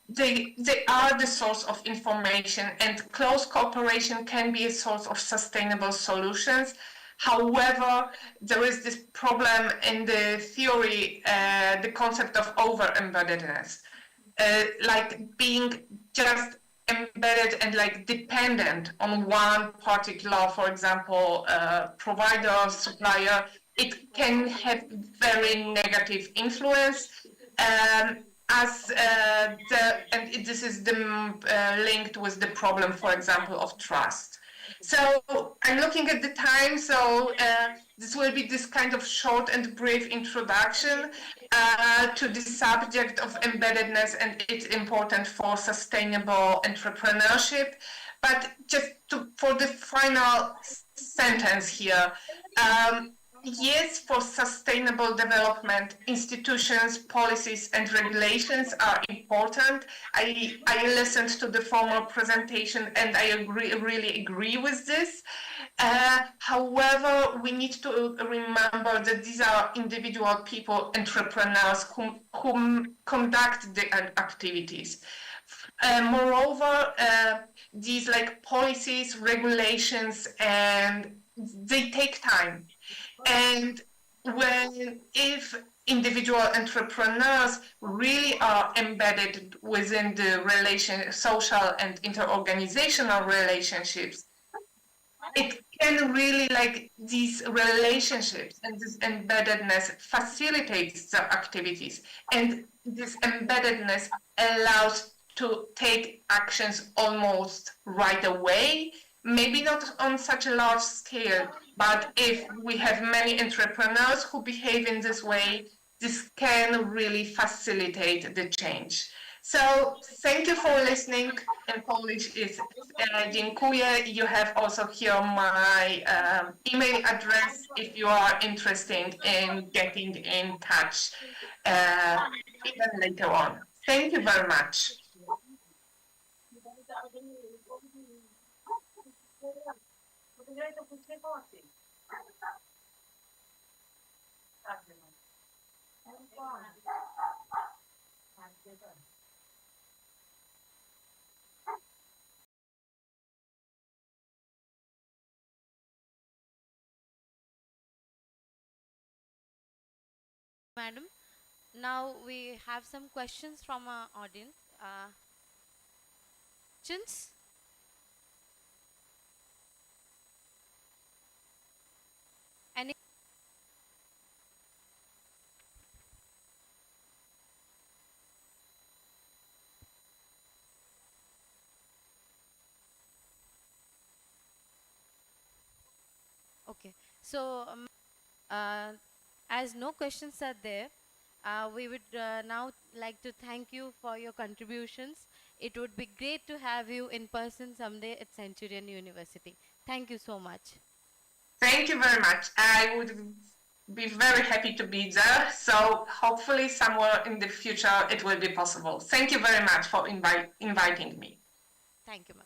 They are the source of information, and close cooperation can be a source of sustainable solutions. However, there is this problem in the theory, the concept of over-embeddedness, being just embedded and like dependent on one particular, for example, provider, supplier, it can have very negative influence. This is linked with the problem, for example, of trust. So I'm looking at the time, so this will be this kind of short and brief introduction to the subject of embeddedness and its importance for sustainable entrepreneurship. But just for the final sentence here, yes, for sustainable development, institutions, policies, and regulations are important. I listened to the formal presentation and I really agree with this. However, we need to remember that these are individual people, entrepreneurs who conduct the activities. Moreover, these like policies, regulations, and they take time. And if individual entrepreneurs really are embedded within the social and interorganizational relationships, it can really like these relationships and this embeddedness facilitates the activities, and this embeddedness allows to take actions almost right away, maybe not on such a large scale, but if we have many entrepreneurs who behave in this way, this can really facilitate the change. So thank you for listening. In Polish is dziękuję. You have also here my email address if you are interested in getting in touch even later on. Thank you very much. Madam, now we have some questions from our audience. Questions? Any? Okay. So, as no questions are there, we would now like to thank you for your contributions. It would be great to have you in person someday at Centurion University. Thank you so much. Thank you very much. I would be very happy to be there. So hopefully somewhere in the future it will be possible. Thank you very much for inviting me. Thank you, ma'am.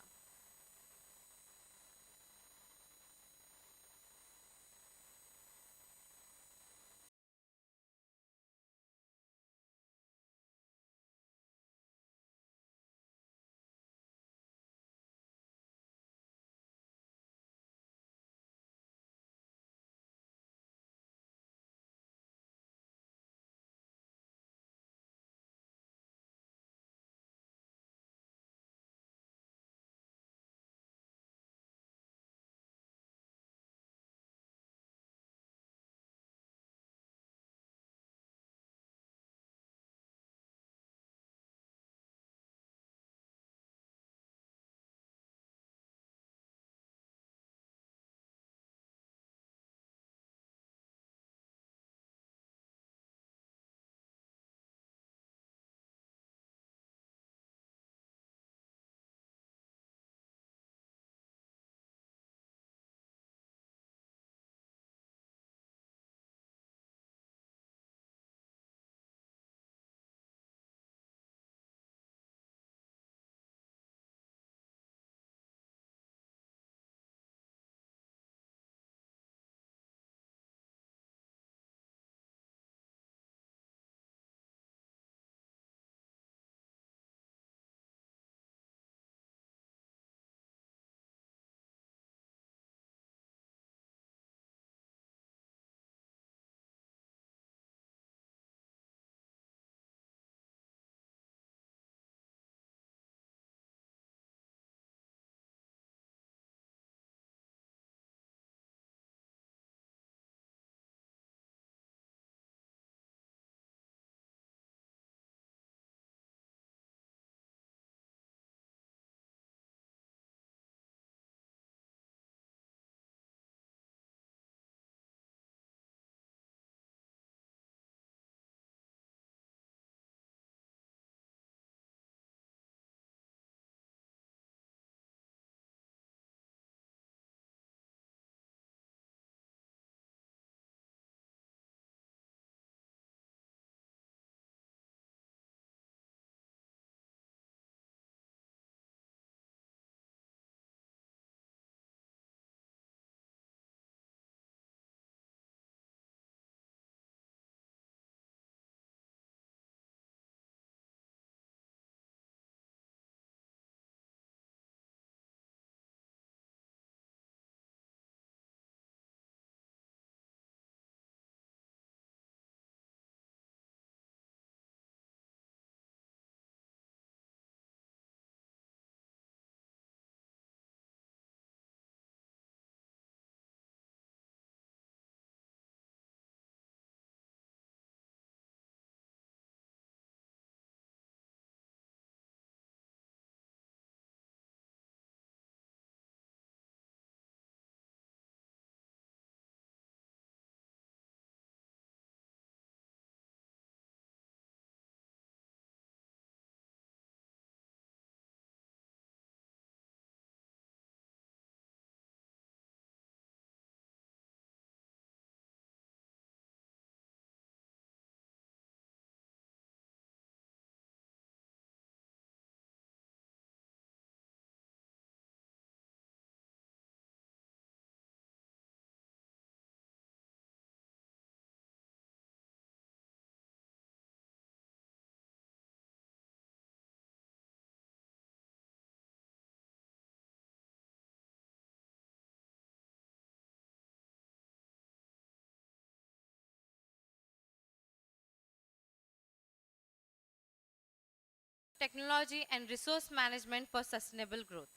Technology and Resource Management for Sustainable Growth.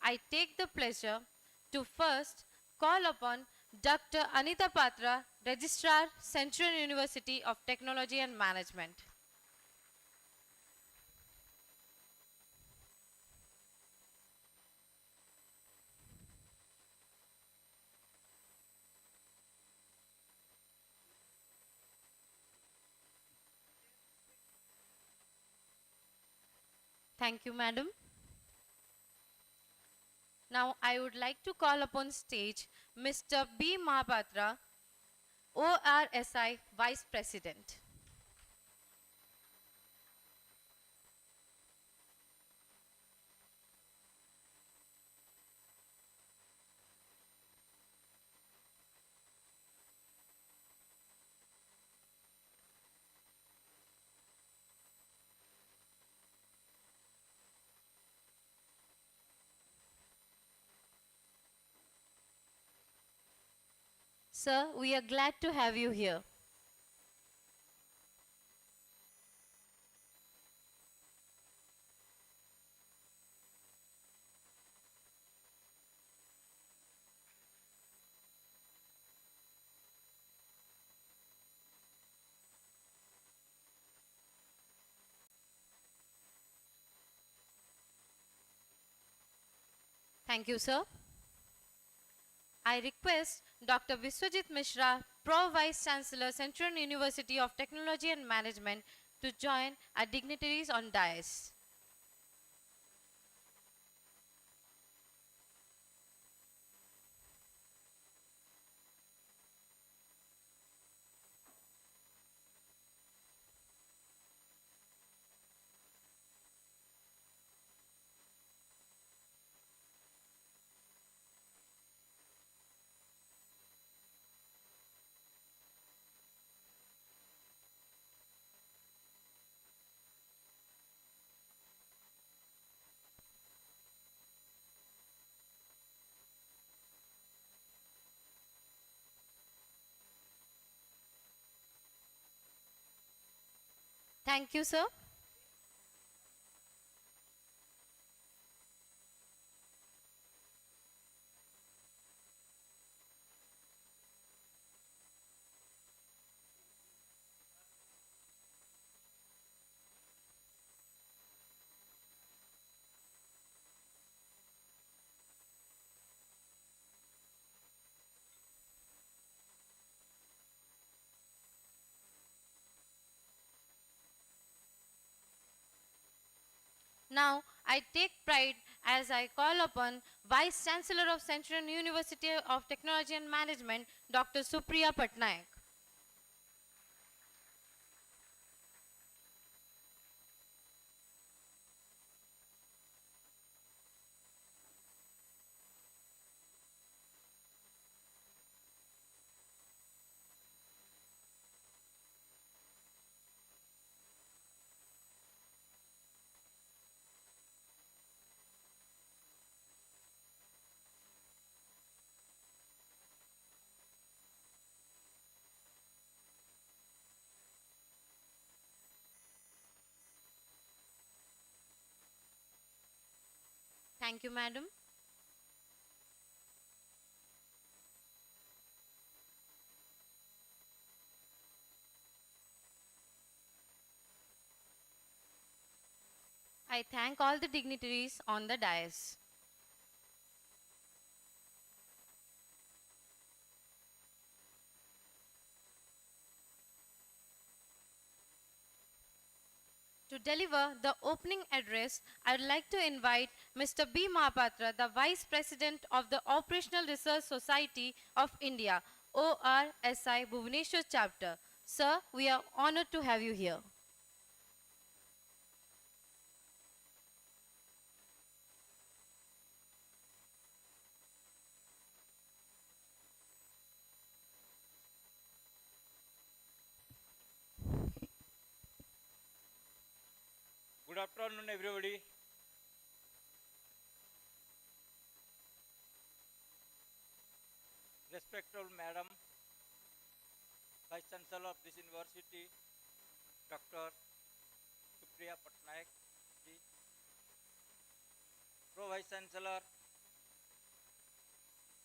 I take the pleasure to first call upon Dr. Anita Patra, Registrar, Centurion University of Technology and Management. Thank you, madam. Now I would like to call upon stage Mr. B. Mahapatra, ORSI Vice President. Sir, we are glad to have you here. Thank you, sir. I request Dr. Viswajit Mishra, Pro Vice Chancellor, Centurion University of Technology and Management, to join our dignitaries on dais. Thank you, sir. Now, I take pride as I call upon Vice Chancellor of Centurion University of Technology and Management, Dr. Supriya Patnaik. Thank you, madam. I thank all the dignitaries on the dais. To deliver the opening address, I would like to invite Mr. B. Mahapatra, the Vice President of the Operational Research Society of India, ORSI Bhubaneswar Chapter. Sir, we are honored to have you here. Good afternoon, everybody. Respected Madam, Vice Chancellor of this university, Dr. Supriya Patnaik, Vice Chancellor,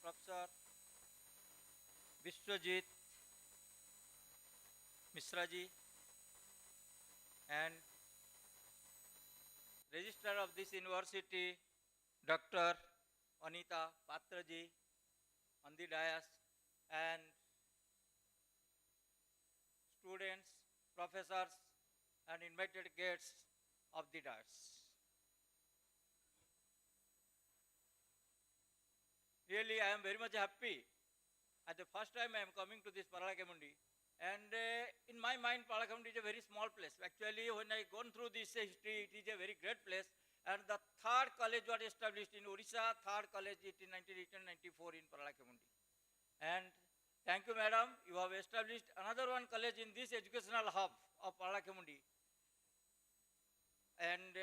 Professor Vishwajit Mishra ji, and Registrar of this university, Dr. Anita Patra ji, on the dais, and students, professors, and invited guests of the dais. Really, I am very much happy. At the first time I am coming to this Paralakhemundi, and in my mind, Paralakhemundi is a very small place. Actually, when I gone through this history, it is a very great place. And the third college was established in Odisha, third college in 1994 in Paralakhemundi. And thank you, madam. You have established another one college in this educational hub of Paralakhemundi. And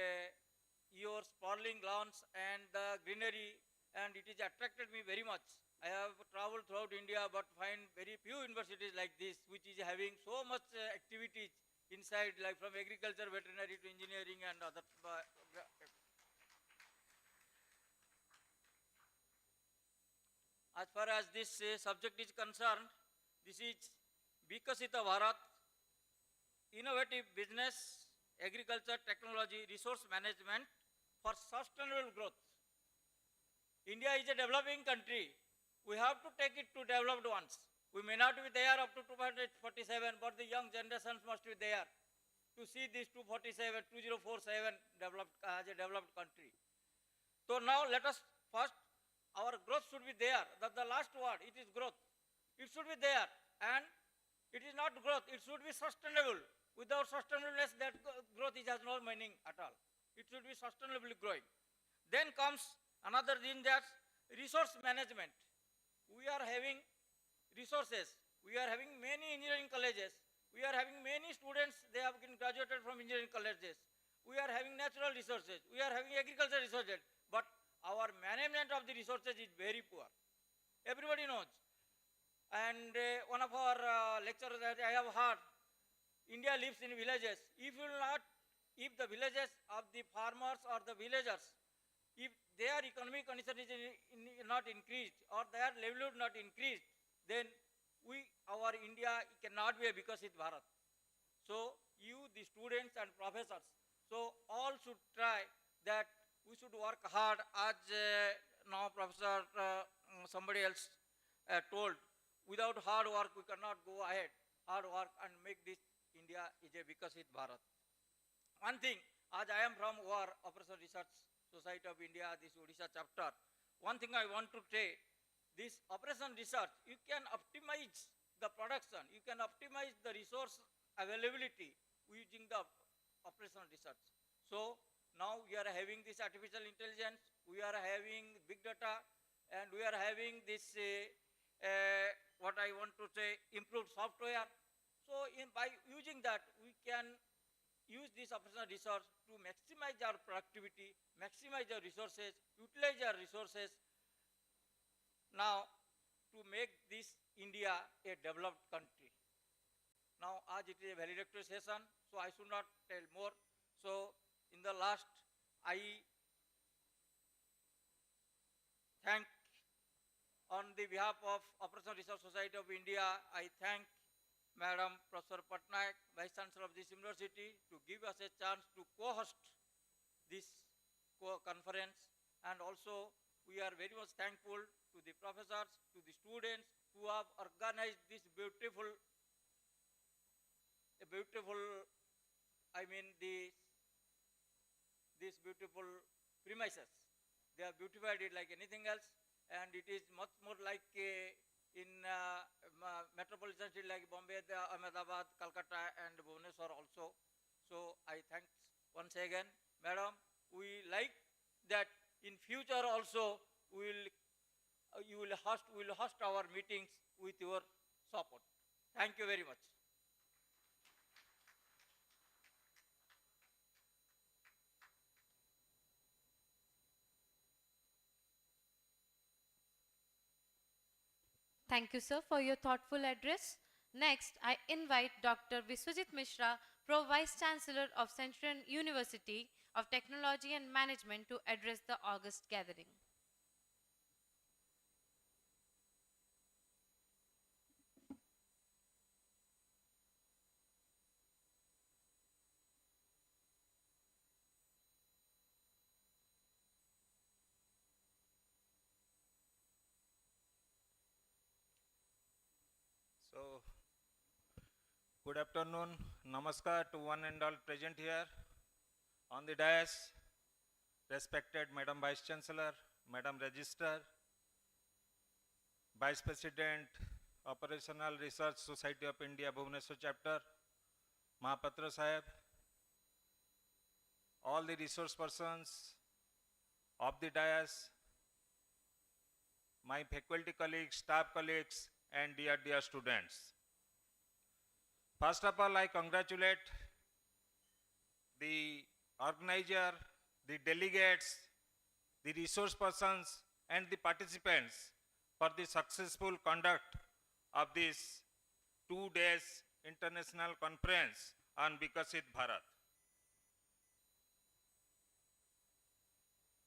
your sprawling lawns and the greenery, and it has attracted me very much. I have traveled throughout India, but find very few universities like this, which is having so much activities inside, like from agriculture, veterinary to engineering and other. As far as this subject is concerned, this is Vikasita Bharat, innovative business, agriculture, technology, resource management for sustainable growth. India is a developing country. We have to take it to developed ones. We may not be there up to 247, but the young generations must be there to see this 2047 developed as a developed country. So now let us first, our growth should be there. That's the last word, it is growth. It should be there, and it is not growth, it should be sustainable. Without sustainableness, that growth has no meaning at all. It should be sustainably growing. Then comes another thing, that resource management. We are having resources. We are having many engineering colleges. We are having many students, they have been graduated from engineering colleges. We are having natural resources. We are having agricultural resources. But our management of the resources is very poor. Everybody knows. And one of our lecturers that I have heard, India lives in villages. If the villages of the farmers or the villagers, if their economic condition is not increased or their livelihood not increased, then our India cannot be a Vikasit Bharat. So you, the students and professors, so all should try that we should work hard, as now Professor somebody else told. Without hard work, we cannot go ahead. Hard work and make this India is a Vikasit Bharat. One thing, as I am from our Operation Research Society of India, this Odisha chapter, one thing I want to say, this Operation Research, you can optimize the production, you can optimize the resource availability using the Operation Research. So now we are having this artificial intelligence, we are having big data, and we are having this, what I want to say, improved software. So by using that, we can use this operational resource to maximize our productivity, maximize our resources, utilize our resources, now to make this India a developed country. Now, as it is a valedictory session, so I should not tell more. So in the last, I thank, on the behalf of Operation Research Society of India, I thank Madam Professor Patnaik, Vice Chancellor of this university, to give us a chance to co-host this conference. And also, we are very much thankful to the professors, to the students who have organized this beautiful, these beautiful premises. They have beautified it like anything else, and it is much more like in metropolitan cities like Bombay, Ahmedabad, Calcutta, and Bhubaneswar also. So I thank once again, Madam. We like that in future also you will host our meetings with your support. Thank you very much. Thank you, sir, for your thoughtful address. Next, I invite Dr. Vishwajit Mishra, Pro Vice Chancellor of Centurion University, of Technology and Management to address the August gathering. So, good afternoon, namaskar to one and all present here on the dais, respected Madam Vice Chancellor, Madam Registrar, Vice President, Operational Research Society of India, Bhubaneswar Chapter, Mahapatra Sahib, all the resource persons of the dais, my faculty colleagues, staff colleagues, and dear students. First of all, I congratulate the organizer, the delegates, the resource persons, and the participants for the successful conduct of this 2 days international conference on Vikasit Bharat.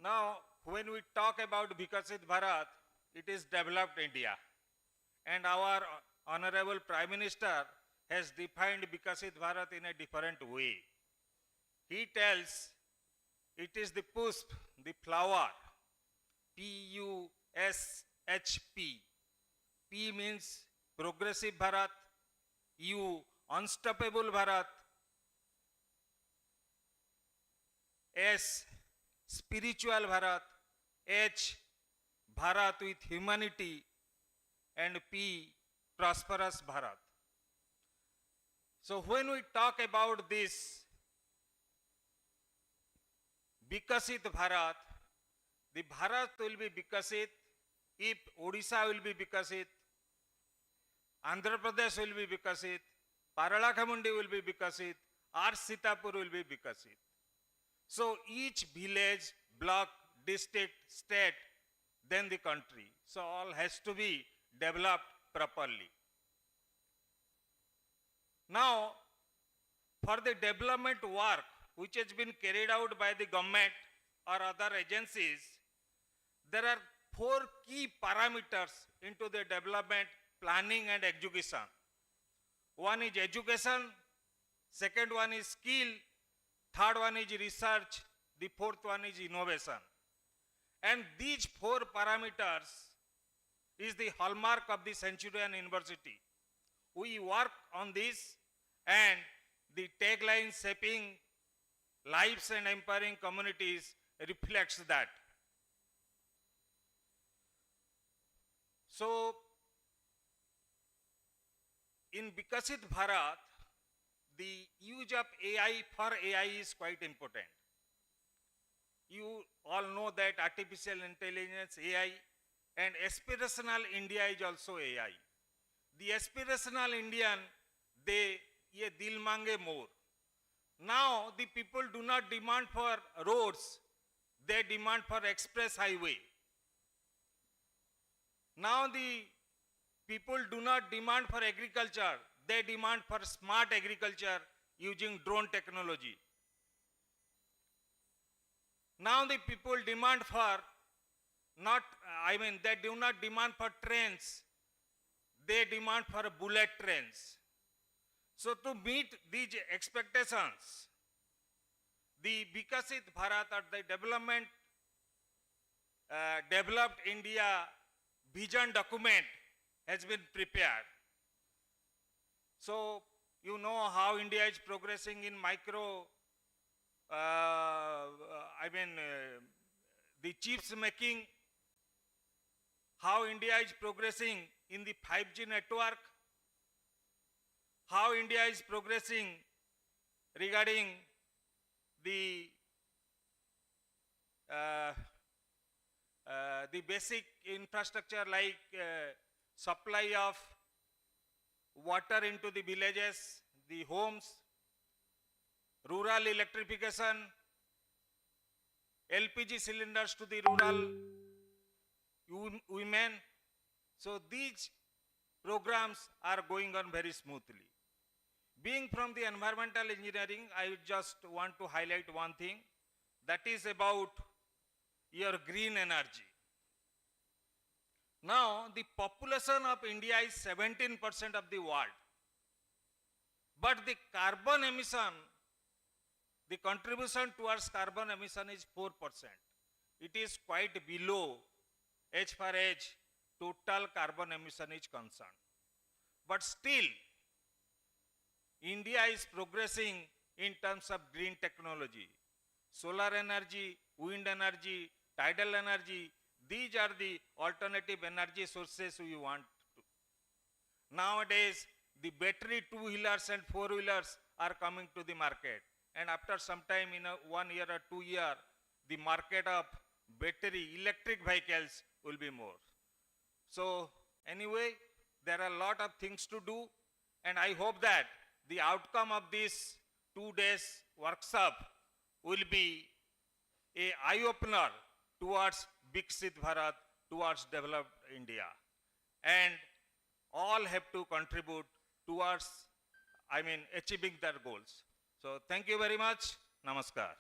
Now, when we talk about Vikasit Bharat, it is developed India. And our Honorable Prime Minister has defined Vikasit Bharat in a different way. He tells it is the pusp, the flower, P-U-S-H-P. P means progressive Bharat, U unstoppable Bharat, S spiritual Bharat, H Bharat with humanity, and P prosperous Bharat. So when we talk about this Vikasit Bharat, the Bharat will be Vikasit if Odisha will be Vikasit, Andhra Pradesh will be Vikasit, Paralakhemundi will be Vikasit, or Sitapur will be Vikasit. So each village, block, district, state, then the country. So all has to be developed properly. Now, for the development work which has been carried out by the government or other agencies, there are 4 key parameters into the development, planning and execution. One is education, second one is skill, third one is research, the fourth one is innovation. And these 4 parameters is the hallmark of the Centurion University. We work on this, and the tagline shaping lives and empowering communities reflects that. So, in Vikasit Bharat, the use of AI for AI is quite important. You all know that artificial intelligence, AI, and aspirational India is also AI. The aspirational Indian, they ye dil mange more. Now the people do not demand for roads, they demand for express highway. Now the people do not demand for agriculture, they demand for smart agriculture using drone technology. Now the people demand for they do not demand for trains, they demand for bullet trains. So to meet these expectations, the Vikasit Bharat or the developed India vision document has been prepared. So you know how India is progressing in the chips making, how India is progressing in the 5G network, how India is progressing regarding the basic infrastructure like supply of water into the villages, the homes, rural electrification, LPG cylinders to the rural women. So these programs are going on very smoothly. Being from the environmental engineering, I just want to highlight one thing. that is about your green energy. Now, the population of India is 17% of the world, but the carbon emission, the contribution towards carbon emission is 4%. It is quite below as far as total carbon emission is concerned. But still, India is progressing in terms of green technology. Solar energy, wind energy, tidal energy, these are the alternative energy sources we want to. Nowadays, the battery two-wheelers and four-wheelers are coming to the market. And after some time, in 1 year or 2 years, the market of battery electric vehicles will be more. So anyway, there are a lot of things to do, and I hope that the outcome of this 2 days workshop will be a eye-opener towards Viksit Bharat, towards developed India. And all have to contribute towards, achieving their goals. So thank you very much. Namaskar.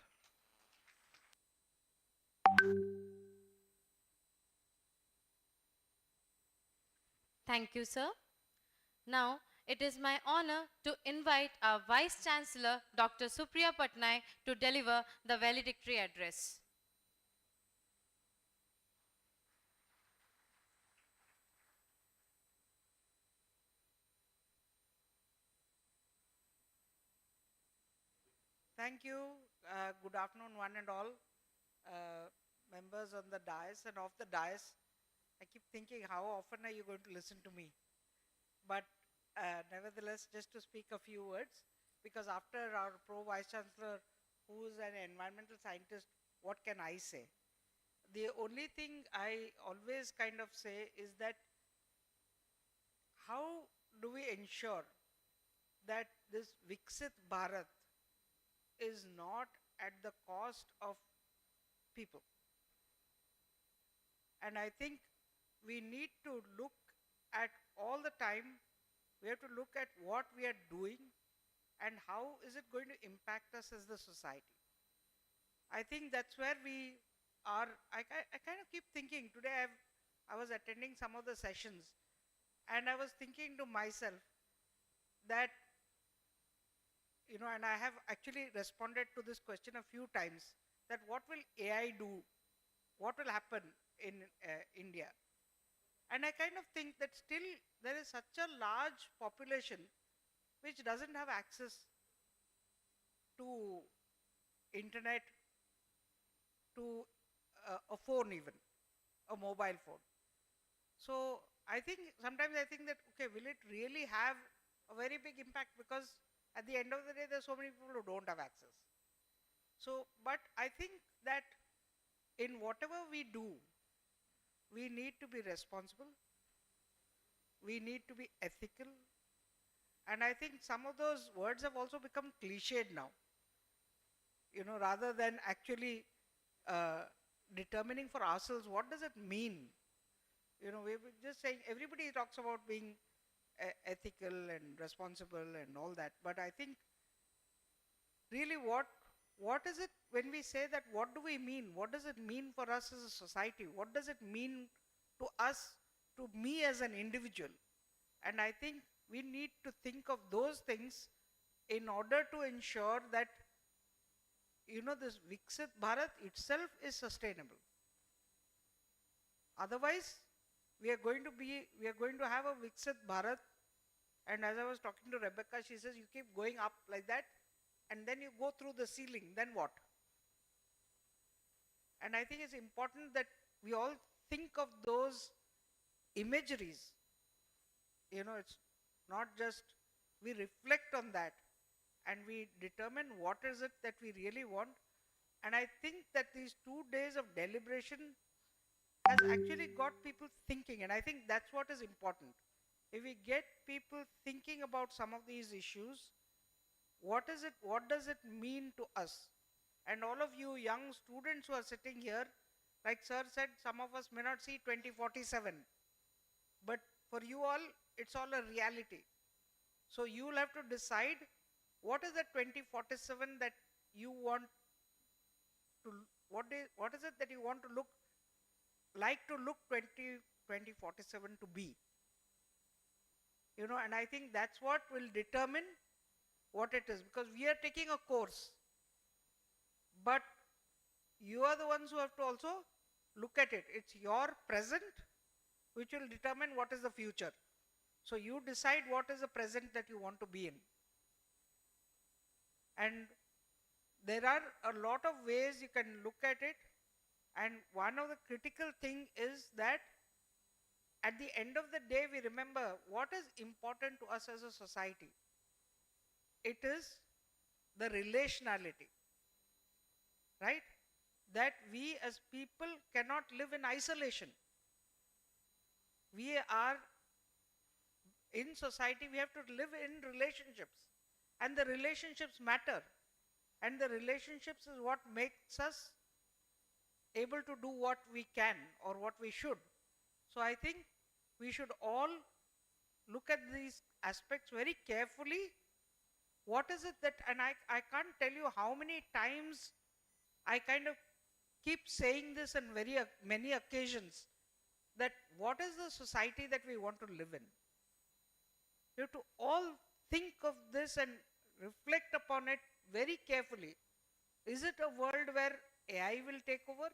Thank you, sir. Now, it is my honor to invite our Vice Chancellor, Dr. Supriya Patnaik, to deliver the valedictory address. Thank you. Good afternoon, one and all. Members on the dais and off the dais. I keep thinking, how often are you going to listen to me? But nevertheless, just to speak a few words, because after our Pro Vice Chancellor, who is an environmental scientist, what can I say? The only thing I always kind of say is that how do we ensure that this Viksit Bharat is not at the cost of people? And I think we need to look at all the time, we have to look at what we are doing and how is it going to impact us as the society. I think that's where we are. I kind of keep thinking, today I was attending some of the sessions and I was thinking to myself that, and I have actually responded to this question a few times, that what will AI do? What will happen in India? And I kind of think that still there is such a large population which doesn't have access to internet, to a phone even, a mobile phone. So sometimes I think that, okay, will it really have a very big impact? Because at the end of the day, there's so many people who don't have access. So, but I think that in whatever we do, we need to be responsible, we need to be ethical, and I think some of those words have also become cliched now. Rather than actually determining for ourselves what does it mean. We're just saying, everybody talks about being ethical and responsible and all that, but I think really what is it when we say that? What do we mean? What does it mean for us as a society? What does it mean to us, to me as an individual? And I think we need to think of those things in order to ensure that this Viksit Bharat itself is sustainable. Otherwise, we are going to have a Viksit Bharat, and as I was talking to Rebecca, she says, you keep going up like that, and then you go through the ceiling, then what? And I think it's important that we all think of those imageries. It's not just, we reflect on that and we determine what is it that we really want. And I think that these 2 days of deliberation has actually got people thinking, and I think that's what is important. If we get people thinking about some of these issues, what does it mean to us? And all of you young students who are sitting here, like sir said, some of us may not see 2047, but for you all, it's all a reality. So you will have to decide what is the 2047 that you want to, what is it that you want to look, like to look 2047 to be? You know, and I think that's what will determine what it is, because we are taking a course, but you are the ones who have to also look at it. It's your present which will determine what is the future. So you decide what is the present that you want to be in. And there are a lot of ways you can look at it, and one of the critical thing is that at the end of the day we remember what is important to us as a society. It is the relationality, right? That we as people cannot live in isolation. We are in society, we have to live in relationships, and the relationships matter, and the relationships is what makes us able to do what we can or what we should. So I think we should all look at these aspects very carefully. What is it that, and I can't tell you how many times I kind of keep saying this on many occasions, that what is the society that we want to live in? You have to all think of this and reflect upon it very carefully. Is it a world where AI will take over?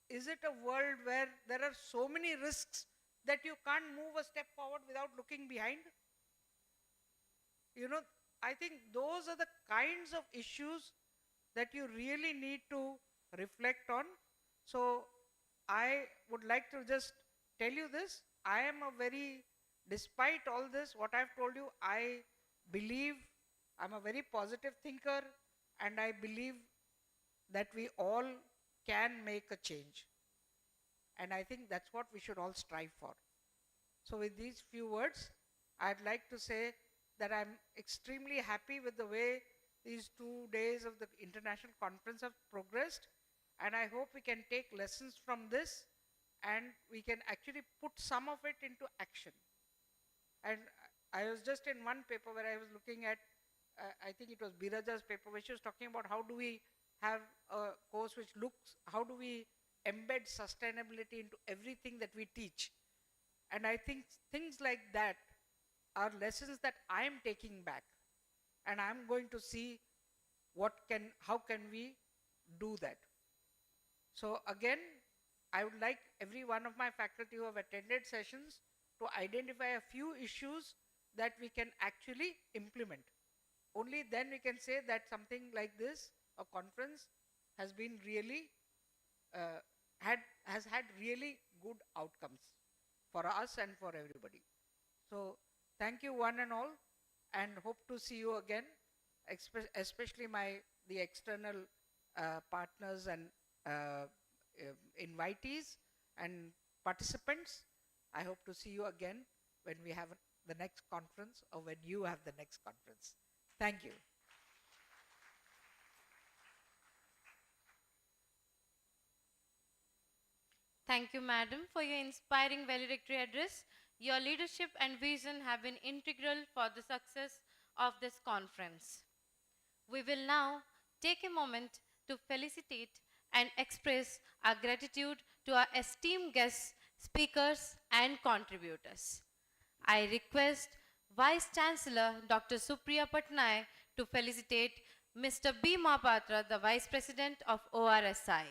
Is it a world where there are so many risks that you can't move a step forward without looking behind? You know, I think those are the kinds of issues that you really need to reflect on. So I would like to just tell you this. I am despite all this, what I've told you, I believe I'm a very positive thinker, and I believe that we all can make a change. And I think that's what we should all strive for. So with these few words, I'd like to say that I'm extremely happy with the way these 2 days of the international conference have progressed, and I hope we can take lessons from this and we can actually put some of it into action. And I was just in one paper where I was looking at, I think it was Biraja's paper, where she was talking about how do we have a course which looks, how do we embed sustainability into everything that we teach. And I think things like that are lessons that I am taking back, and I'm going to see how can we do that. So again, I would like every one of my faculty who have attended sessions to identify a few issues that we can actually implement. Only then we can say that something like this, a conference, has been really has had really good outcomes for us and for everybody. So thank you one and all, and hope to see you again, especially the external partners and invitees and participants. I hope to see you again when we have the next conference, or when you have the next conference. Thank you. Thank you, madam, for your inspiring valedictory address. Your leadership and vision have been integral for the success of this conference. We will now take a moment to felicitate and express our gratitude to our esteemed guests, speakers, and contributors. I request Vice Chancellor Dr. Supriya Patnaik to felicitate Mr. B. Mahapatra, the Vice President of ORSI.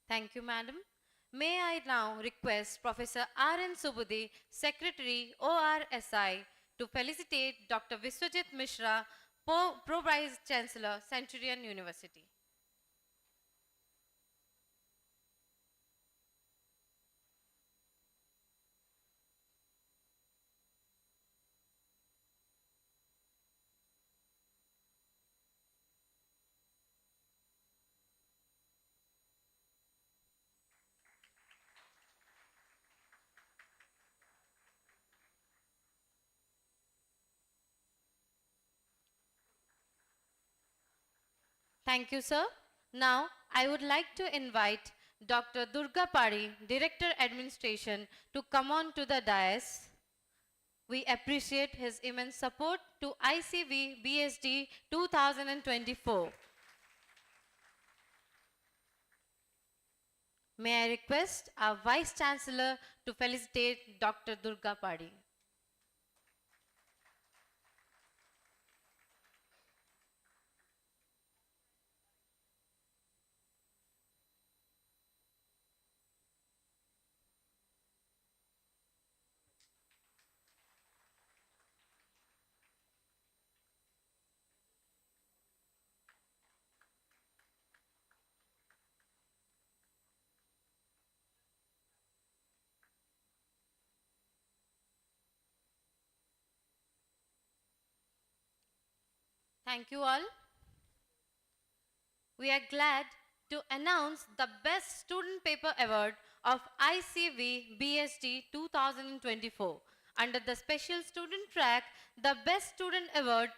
Thank you, madam. May I now request Professor R.N. Subudhi, Secretary ORSI, to felicitate Dr. Viswajit Mishra, Pro Vice Chancellor, Centurion University. Thank you, sir. Now, I would like to invite Dr. Durga Padi, Director Administration, to come on to the dais. We appreciate his immense support to ICVBSG 2024. May I request our Vice Chancellor to felicitate Dr. Durga Padi. Thank you all. We are glad to announce the Best Student Paper Award of ICV BSG 2024. Under the Special Student track, the Best Student Award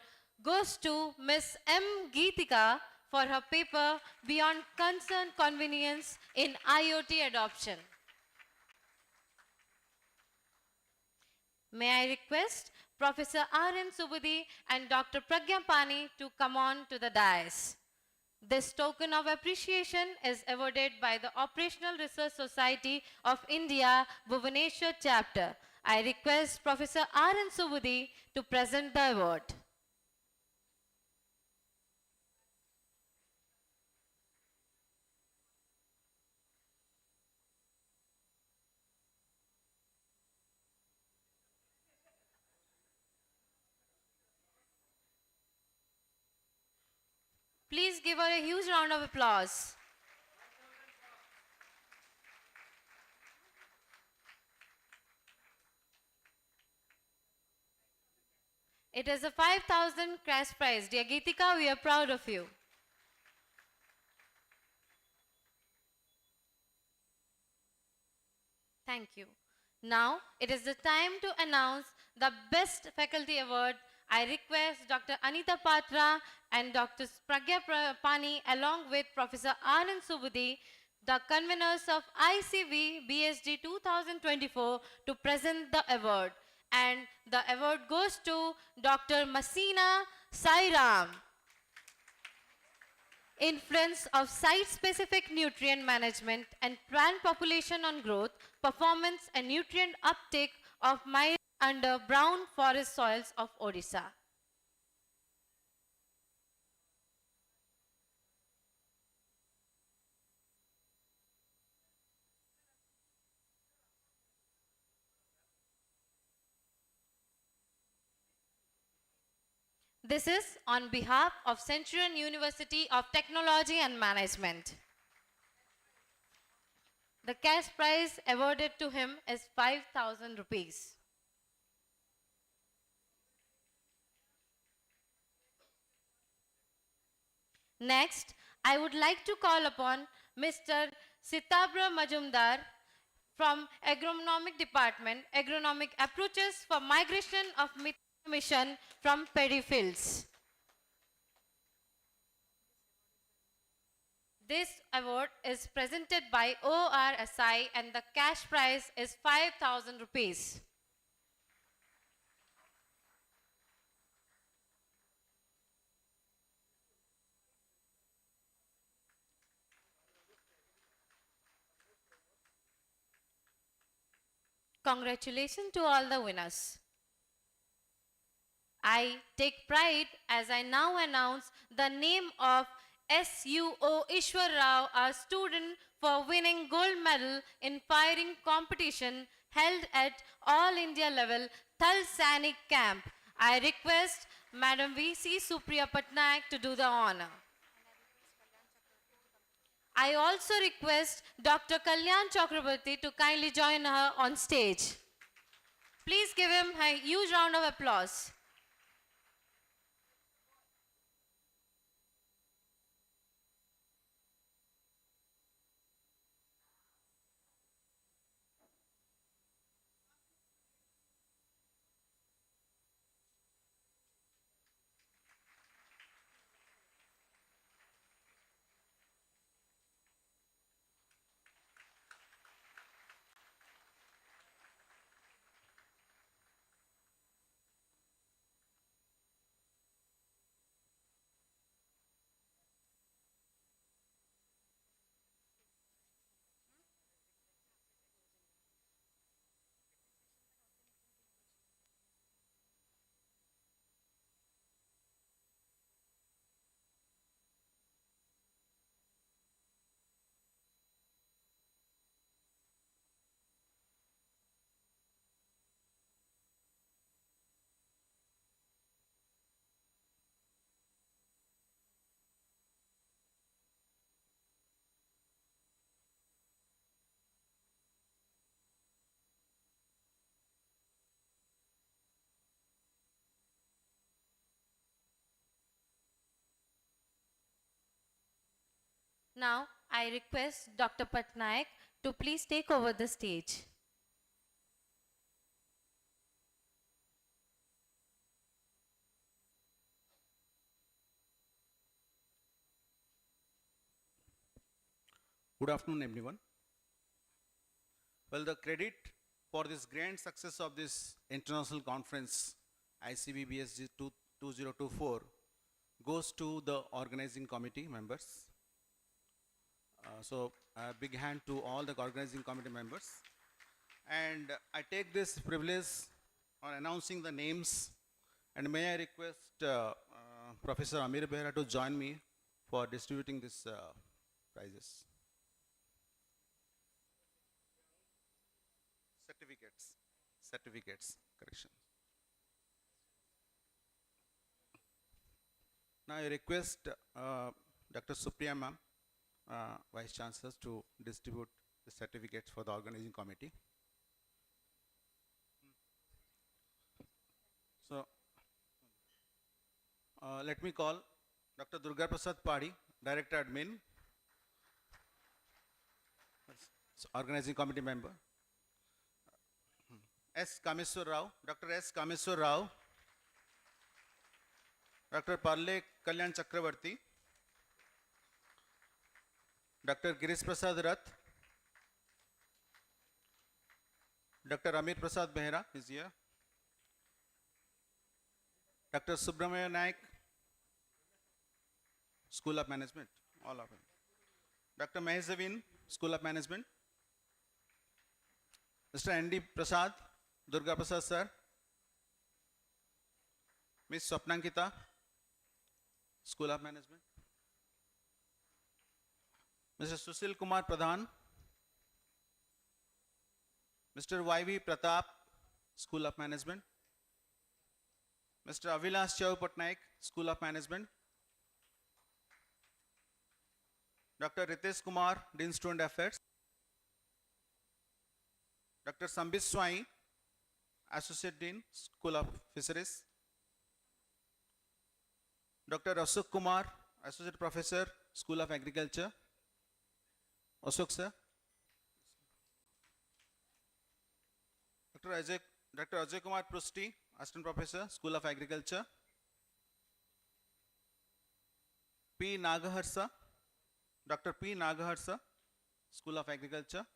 goes to Miss M. Geetika for her paper Beyond Concern Convenience in IoT Adoption. May I request Professor R.N. Subudhi and Dr. Pragya Pani to come on to the dais. This token of appreciation is awarded by the Operational Research Society of India, Bhubaneswar chapter. I request Professor R.N. Subudhi to present the award. Please give her a huge round of applause. It is a 5,000 cash prize. Dear Geetika, we are proud of you. Thank you. Now, it is the time to announce the Best Faculty Award. I request Dr. Anita Patra and Dr. Pragya Pani along with Professor Anand Subudhi, the conveners of ICV BSG 2024 to present the award. And the award goes to Dr. Masina Sairam. Influence of site-specific nutrient management and plant population on growth, performance and nutrient uptake of mild under brown forest soils of Odisha. This is on behalf of Centurion University of Technology and Management. The cash prize awarded to him is 5,000 rupees. Next, I would like to call upon Mr. Sitabra Majumdar from Agronomic Department, Agronomic Approaches for Migration of Mission from Paddy Fields. This award is presented by ORSI and the cash prize is 5,000 rupees. Congratulations to all the winners. I take pride as I now announce the name of SUO Ishwar Rao, our student for winning gold medal in firing competition held at All India level Thal Sainik Camp. I request Madam VC Supriya Patnaik to do the honor. I also request Dr. Kalyan Chakrabarti to kindly join her on stage. Please give him a huge round of applause. Now, I request Dr. Patnaik to please take over the stage. Good afternoon, everyone. Well, the credit for this grand success of this international conference, ICVBSG 2024, goes to the organizing committee members. So, a big hand to all the organizing committee members. And I take this privilege on announcing the names. And may I request Professor Amir Behra to join me for distributing these prizes. Certificates, correction. Now I request Dr. Supriya ma'am, Vice Chancellor, to distribute the certificates for the organizing committee. So, let me call Dr. Durga Prasad Padi, Director Admin, organizing committee member. S. Kameswar Rao, Dr. S. Kameswar Rao, Dr. Parle Kalyan Chakravarti, Dr. Girish Prasad Rath, Dr. Amir Prasad Behra is here, Dr. Subramaya Naik, School of Management, all of them. Dr. Mahezavin, School of Management, Mr. N.D. Prasad, Durga Prasad Sir, Ms. Swapnankita, School of Management, Mr. Susil Kumar Pradhan, Mr. Y.V. Pratap, School of Management, Mr. Avilas Chau Patnaik, School of Management, Dr. Ritesh Kumar, Dean Student Affairs, Dr. Sambit Swai, Associate Dean, School of Fisheries, Dr. Ashok Kumar, Associate Professor, School of Agriculture. Ashok sir. Dr. Ajay Kumar Prusti, Assistant Professor, School of Agriculture. P. Nagaharsa, Dr. P. Nagaharsa, School of Agriculture.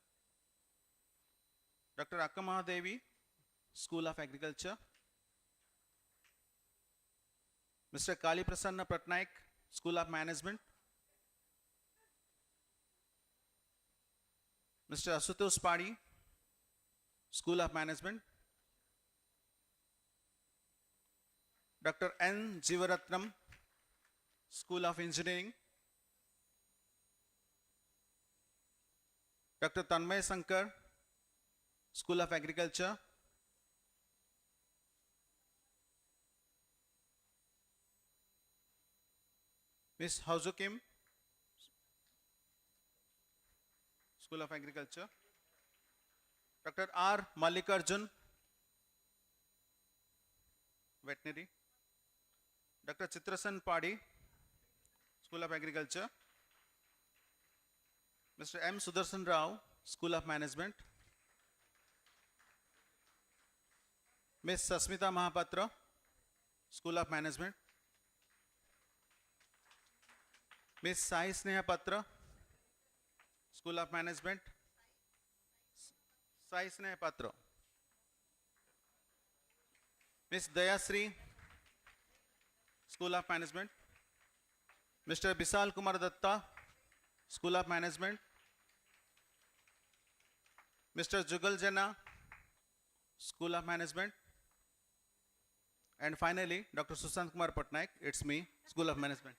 Dr. Akkamahadevi, School of Agriculture. Mr. Kali Prasanna Patnaik, School of Management. Mr. Asutosh Padi, School of Management. Dr. N. Jivaratnam, School of Engineering. Dr. Tanmay Sankar, School of Agriculture. Ms. Hauzo Kim, School of Agriculture. Dr. R. Mallikarjun, Veterinary. Dr. Chitrasan Padi, School of Agriculture. Mr. M. Sudarshan Rao, School of Management. Ms. Sasmita Mahapatra, School of Management. Ms. Sai Sneha Patra, School of Management. Sai Sneha Patra. Ms. Dayasri, School of Management. Mr. Bisal Kumar Datta, School of Management. Mr. Jugal Jena, School of Management. And finally, Dr. Sushant Kumar Patnaik, it's me, School of Management.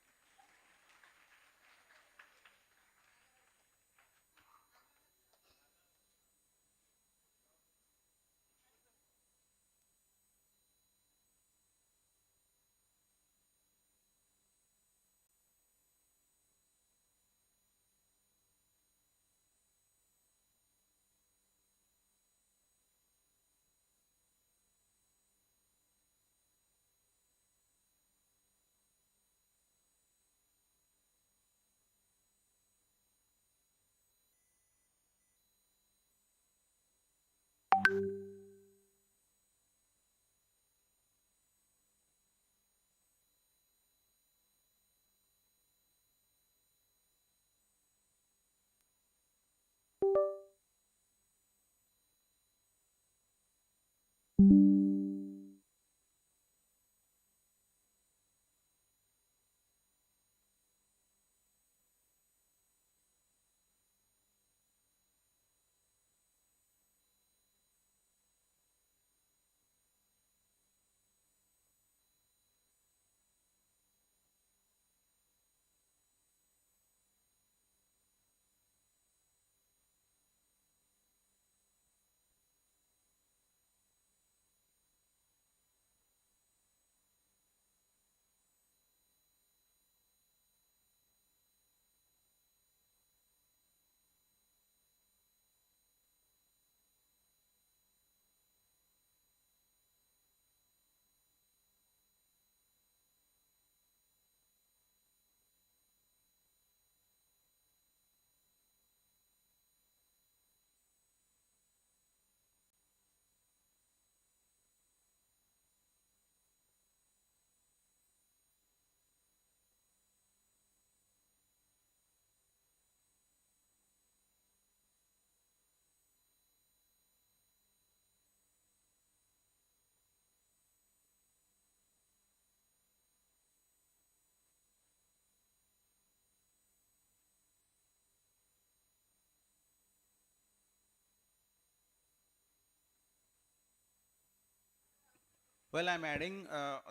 Well, I'm adding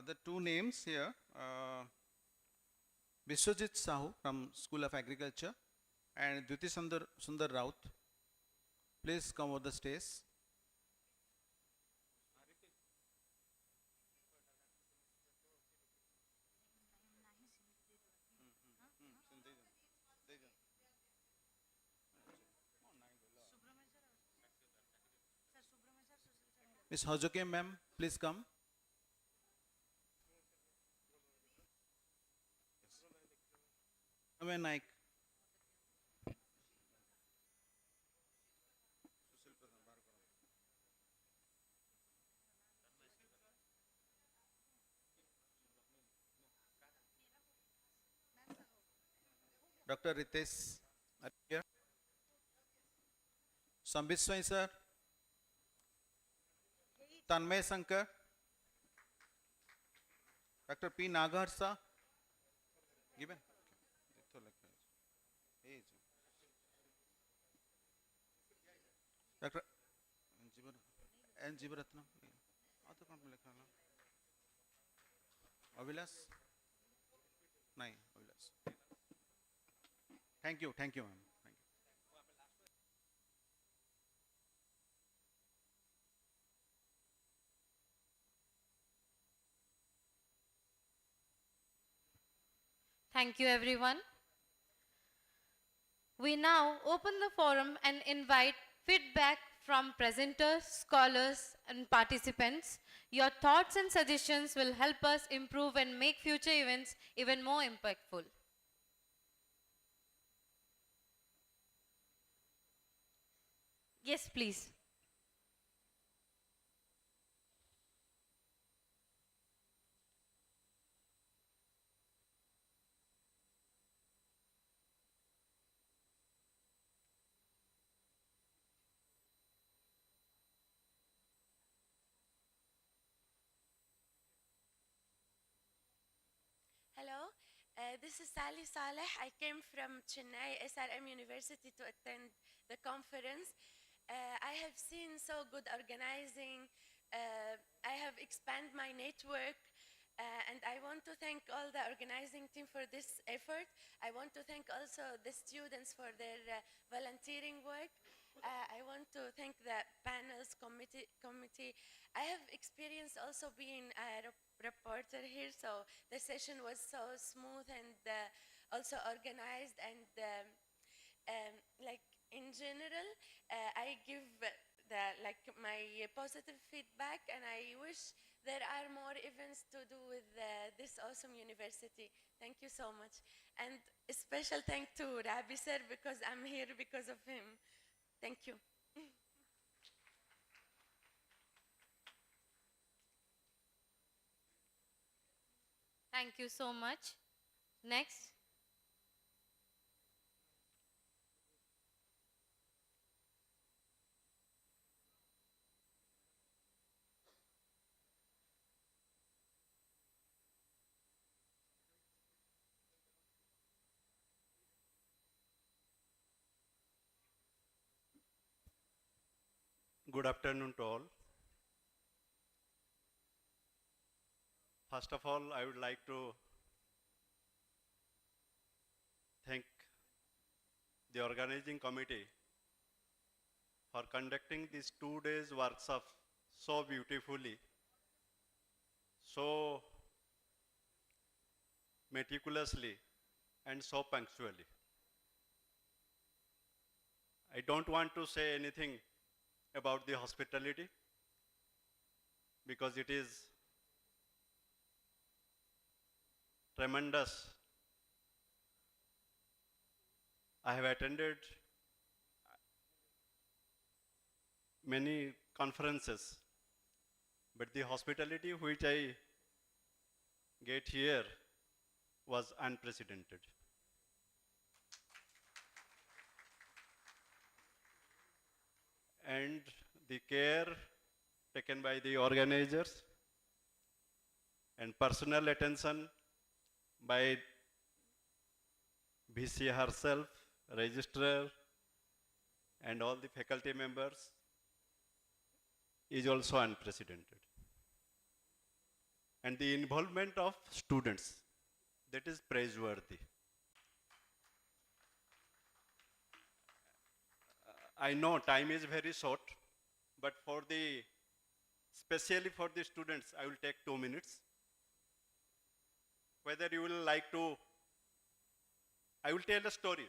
the two names here. Vishwajit Sahu from School of Agriculture and Dhyuti Sundar Raut. Please come over the stage. Ms. Hojoke ma'am, please come. Naik. Dr. Ritesh, are you here? Sambit Swai sir. Tanmay Sankar. Dr. P. Nagarsa. Given. Dr. N. Jivaratnam. Avilas? Nahin, Avilas. Thank you, ma'am. Thank you. Thank you, everyone. We now open the forum and invite feedback from presenters, scholars, and participants. Your thoughts and suggestions will help us improve and make future events even more impactful. Yes, please. Hello, this is Sally Saleh. I came from Chennai SRM University to attend the conference. I have seen so good organizing. I have expanded my network. And I want to thank all the organizing team for this effort. I want to thank also the students for their volunteering work. I want to thank the panels committee. I have experience also being a reporter here, so the session was so smooth and also organized and like in general, I give my positive feedback, and I wish there are more events to do with this awesome university. Thank you so much. And a special thank to Rabi sir, because I'm here because of him. Thank you. Thank you so much. Next. Good afternoon to all. First of all, I would like to thank the organizing committee for conducting this 2 days workshop so beautifully, so meticulously, and so punctually. I don't want to say anything about the hospitality because it is tremendous. I have attended many conferences, but the hospitality which I get here was unprecedented. And the care taken by the organizers and personal attention by VC herself, registrar, and all the faculty members is also unprecedented. and the involvement of students, that is praiseworthy. I know time is very short, but especially for the students, I will take 2 minutes. Whether you will like to, I will tell a story,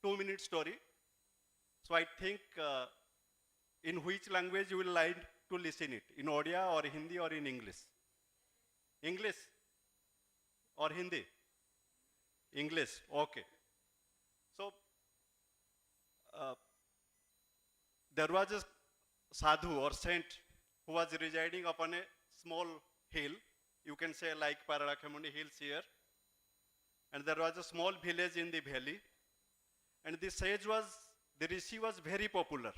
2-minute story. So I think in which language you will like to listen it, in Odia or Hindi or in English? English or Hindi? English, okay. So there was a sadhu or saint who was residing upon a small hill, you can say like Paralakhemundi hills here, and there was a small village in the valley, and the rishi was very popular.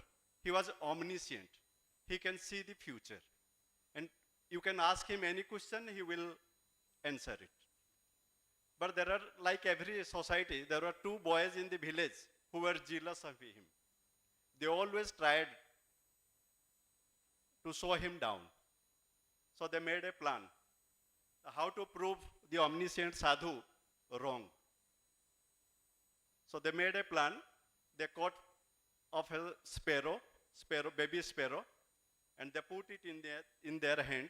He was omniscient. He can see the future, and you can ask him any question, he will answer it. But there are, like every society, there were 2 boys in the village who were jealous of him. They always tried to show him down. So they made a plan how to prove the omniscient sadhu wrong. So they made a plan. They caught of a baby sparrow, and they put it in their hand,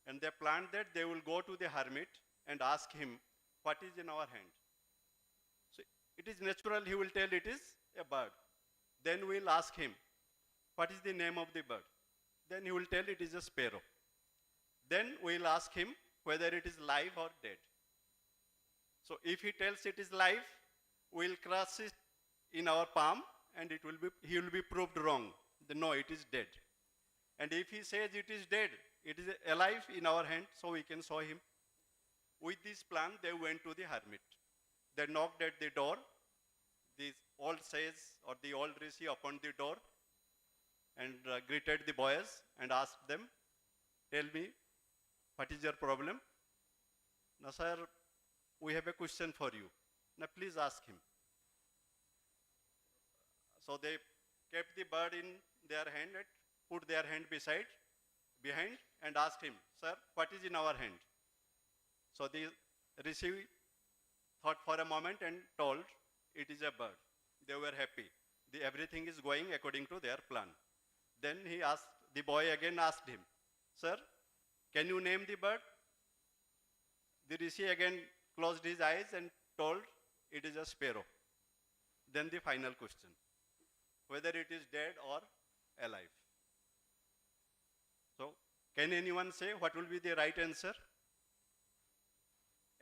and they planned that they will go to the hermit and ask him, what is in our hand? So it is natural, he will tell it is a bird. Then we'll ask him, what is the name of the bird? Then he will tell it is a sparrow. Then we'll ask him whether it is live or dead. So if he tells it is live, we'll crush it in our palm, and he will be proved wrong. No, it is dead. And if he says it is dead, it is alive in our hand, so we can show him. With this plan, they went to the hermit. They knocked at the door. The old sage or the old rishi opened the door and greeted the boys and asked them, tell me, what is your problem? Now, sir, we have a question for you. Now, please ask him. So they kept the bird in their hand and put their hand behind and asked him, sir, what is in our hand? So the rishi thought for a moment and told, it is a bird. They were happy. Everything is going according to their plan. Then the boy again asked him, sir, can you name the bird? The rishi again closed his eyes and told, it is a sparrow. Then the final question, whether it is dead or alive. So, can anyone say what will be the right answer?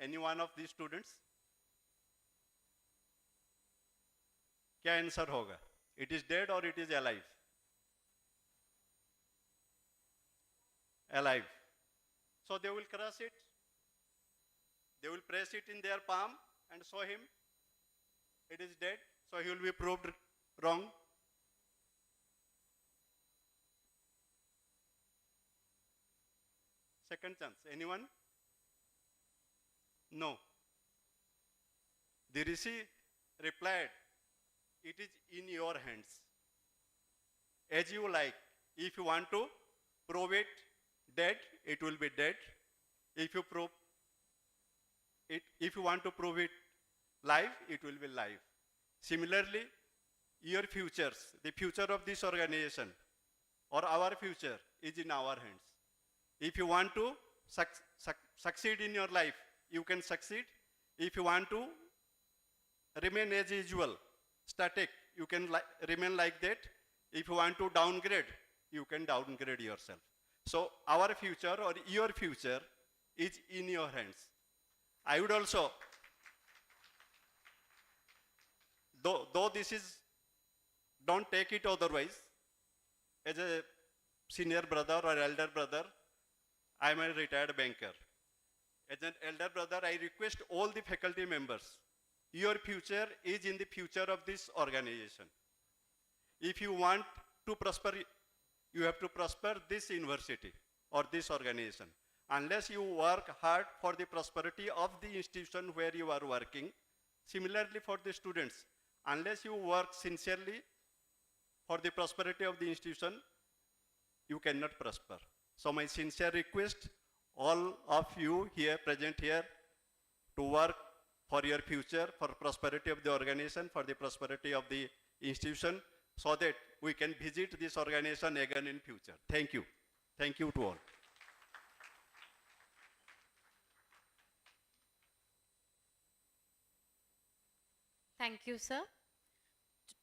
Any one of these students? क्या answer होगा? It is dead or it is alive? Alive. So they will crush it. They will press it in their palm and show him it is dead. So he will be proved wrong. Second chance. Anyone? No. The rishi replied, it is in your hands. As you like. If you want to prove it dead, it will be dead. If you want to prove it live, it will be live. Similarly, your futures, the future of this organization or our future is in our hands. If you want to succeed in your life, you can succeed. If you want to remain as usual, static, you can remain like that. If you want to downgrade, you can downgrade yourself. So our future or your future is in your hands. I would also, though this is, don't take it otherwise, as a senior brother or elder brother, I am a retired banker. As an elder brother, I request all the faculty members, your future is in the future of this organization. If you want to prosper, you have to prosper this university or this organization. Unless you work hard for the prosperity of the institution where you are working, similarly for the students, unless you work sincerely for the prosperity of the institution, you cannot prosper. So my sincere request, all of you here present here to work for your future, for prosperity of the organization, for the prosperity of the institution, so that we can visit this organization again in future. Thank you. Thank you to all. Thank you, sir.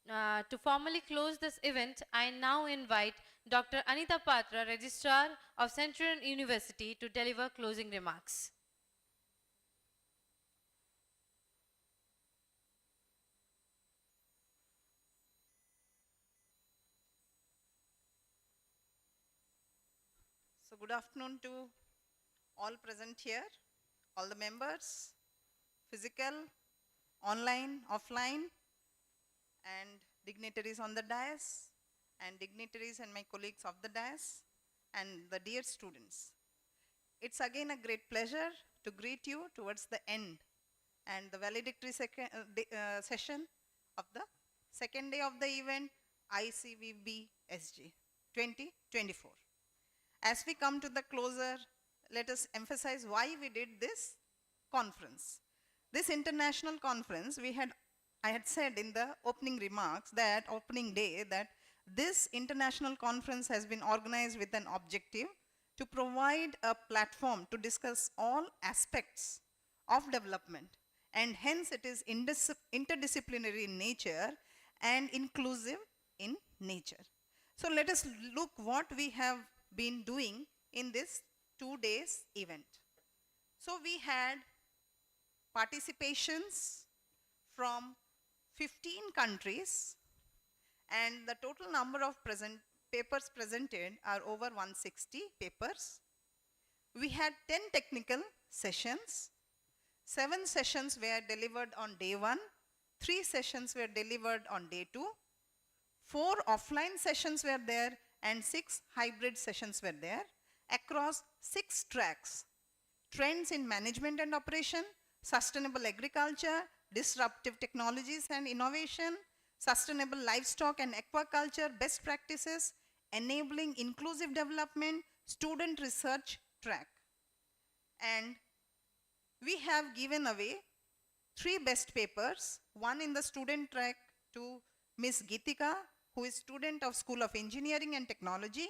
To formally close this event, I now invite Dr. Anita Patra, Registrar of Centurion University, to deliver closing remarks. So good afternoon to all present here, all the members, physical, online, offline, and dignitaries on the dais, and dignitaries and my colleagues of the dais, and the dear students. It's again a great pleasure to greet you towards the end and the valedictory session of the second day of the event, ICVBSG 2024. As we come to the closer, let us emphasize why we did this conference. This international conference, I had said in the opening remarks, that opening day, that this international conference has been organized with an objective to provide a platform to discuss all aspects of development, and hence it is interdisciplinary in nature and inclusive in nature. So let us look what we have been doing in this 2 days event. So we had participations from 15 countries, and the total number of papers presented are over 160 papers. We had 10 technical sessions. 7 sessions were delivered on day 1, 3 sessions were delivered on day 2, 4 offline sessions were there, and 6 hybrid sessions were there across 6 tracks: trends in management and operation, sustainable agriculture, disruptive technologies and innovation, sustainable livestock and aquaculture best practices, enabling inclusive development, student research track. And we have given away 3 best papers, one in the student track to Ms. Geetika, who is student of School of Engineering and Technology,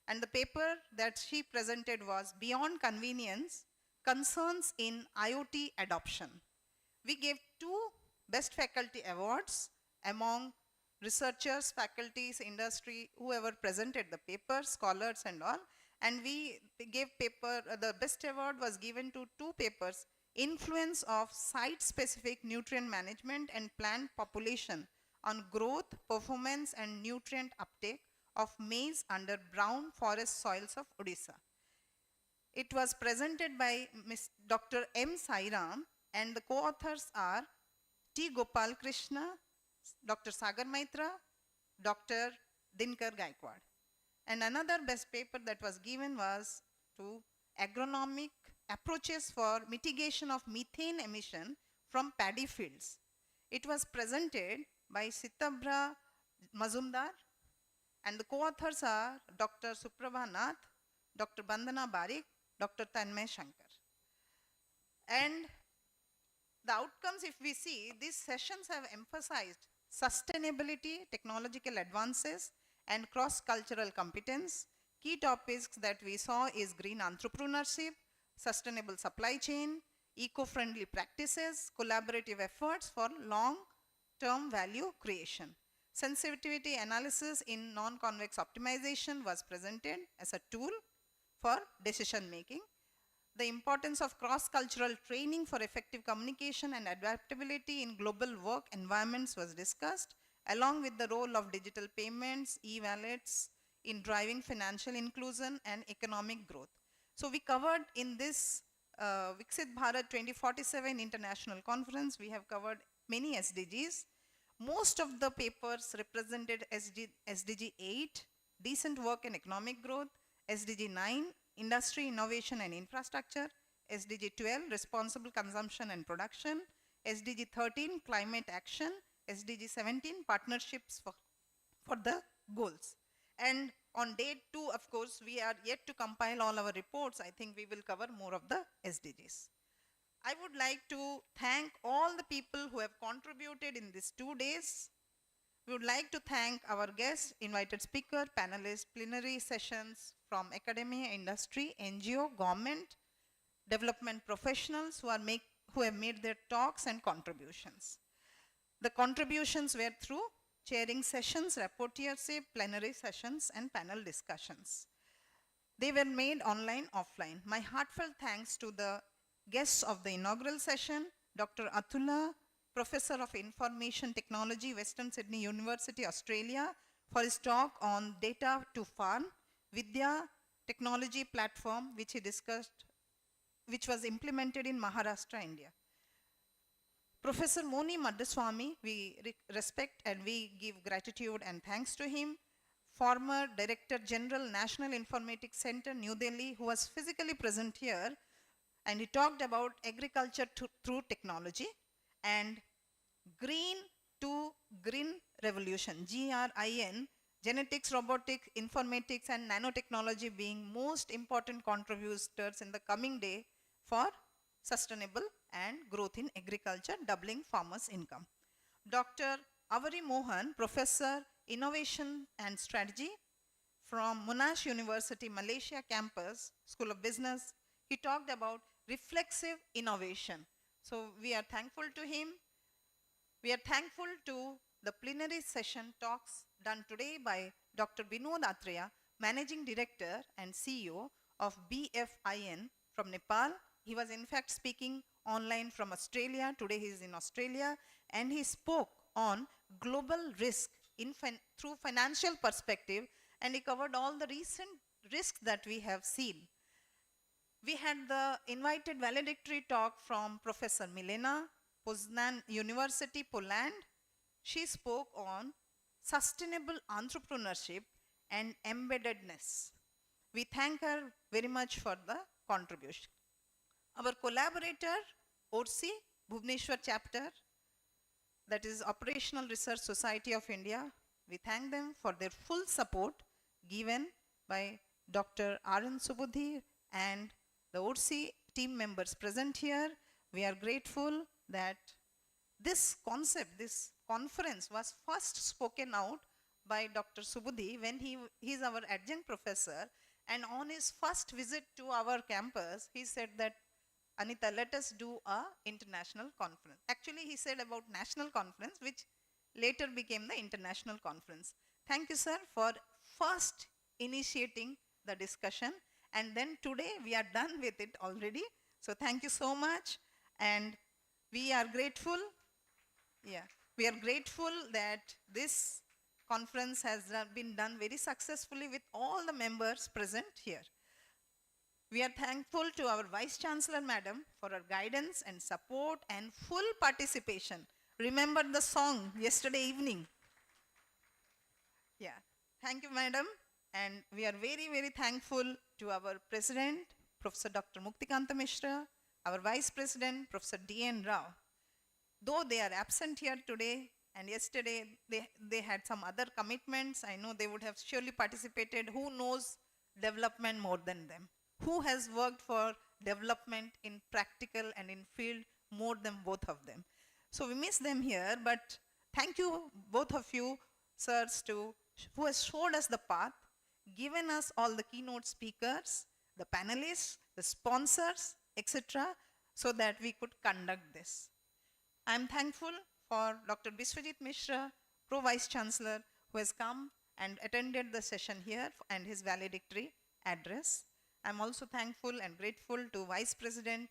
and the paper that she presented was Beyond Convenience, Concerns in IoT Adoption. We gave 2 best faculty awards among researchers, faculties, industry, whoever presented the paper, scholars and all, and we gave the best award was given to 2 papers, Influence of Site-Specific Nutrient Management and Plant Population on Growth, Performance and Nutrient Uptake of Maize under Brown Forest Soils of Odisha. It was presented by Dr. M. Sairam, and the co-authors are T. Gopal Krishna, Dr. Sagar Maitra, Dr. Dinkar Gaikwad. And another best paper that was given was to Agronomic Approaches for Mitigation of Methane Emission from Paddy Fields. It was presented by Sitabhra Mazumdar, and the co-authors are Dr. Suprabha Nath, Dr. Bandana Barik, Dr. Tanmay Shankar. And the outcomes, if we see, these sessions have emphasized sustainability, technological advances, and cross-cultural competence. Key topics that we saw is green entrepreneurship, sustainable supply chain, eco-friendly practices, collaborative efforts for long-term value creation. Sensitivity analysis in non-convex optimization was presented as a tool for decision making. The importance of cross-cultural training for effective communication and adaptability in global work environments was discussed, along with the role of digital payments, e-wallets in driving financial inclusion and economic growth. So we covered in this Viksit Bharat 2047 International Conference, we have covered many SDGs. Most of the papers represented SDG 8, decent work and economic growth, SDG 9, industry, innovation and infrastructure, SDG 12, responsible consumption and production, SDG 13, climate action, SDG 17, partnerships for the goals. And On day 2, of course, we are yet to compile all our reports. I think we will cover more of the SDGs. I would like to thank all the people who have contributed in these 2 days. We would like to thank our guests, invited speaker, panelists, plenary sessions from academia, industry, NGO, government, development professionals who have made their talks and contributions. The contributions were through chairing sessions, rapporteurship, plenary sessions, and panel discussions. They were made online, offline. My heartfelt thanks to the guests of the inaugural session, Dr. Atula, Professor of Information Technology, Western Sydney University, Australia, for his talk on data to farm, Vidya technology platform, which he discussed, which was implemented in Maharashtra, India. Professor Moni Madhuswamy, we respect and we give gratitude and thanks to him. Former Director General, National Informatics Center, New Delhi, who was physically present here, and he talked about agriculture through technology and green to green revolution, GRIN, genetics, robotics, informatics, and nanotechnology being most important contributors in the coming day for sustainable and growth in agriculture, doubling farmers' income. Dr. Avari Mohan, Professor, Innovation and Strategy from Monash University, Malaysia campus, School of Business, he talked about reflexive innovation. So we are thankful to him. We are thankful to the plenary session talks done today by Dr. Binod Atreya, Managing Director and CEO of BFIN from Nepal. He was in fact speaking online from Australia. Today he is in Australia, and he spoke on global risk through financial perspective, and he covered all the recent risks that we have seen. We had the invited valedictory talk from Professor Milena, Poznan University, Poland. She spoke on sustainable entrepreneurship and embeddedness. We thank her very much for the contribution. Our collaborator, ORSI, Bhubaneswar chapter, that is Operational Research Society of India, we thank them for their full support given by Dr. R.N. Subudhi and the ORSI team members present here. We are grateful that this concept, this conference was first spoken out by Dr. Subudhi when he is our adjunct professor, and on his first visit to our campus, he said that, Anita, let us do a international conference. Actually, he said about national conference, which later became the international conference. Thank you, sir, for first initiating the discussion, and then today we are done with it already. So thank you so much, and we are grateful. Yeah, we are grateful that this conference has been done very successfully with all the members present here. We are thankful to our Vice Chancellor, Madam, for her guidance and support and full participation. Remember the song yesterday evening. Yeah, thank you, Madam. And we are very, very thankful to our President, Professor Dr. Muktikanta Mishra, our Vice President, Professor D.N. Rao. Though they are absent here today, and yesterday they had some other commitments, I know they would have surely participated. Who knows development more than them? Who has worked for development in practical and in field more than both of them? So we miss them here, but thank you, both of you, sirs, who has showed us the path, given us all the keynote speakers, the panelists, the sponsors, etc., so that we could conduct this. I am thankful for Dr. Biswajit Mishra, Pro Vice Chancellor, who has come and attended the session here and his valedictory address. I am also thankful and grateful to Vice President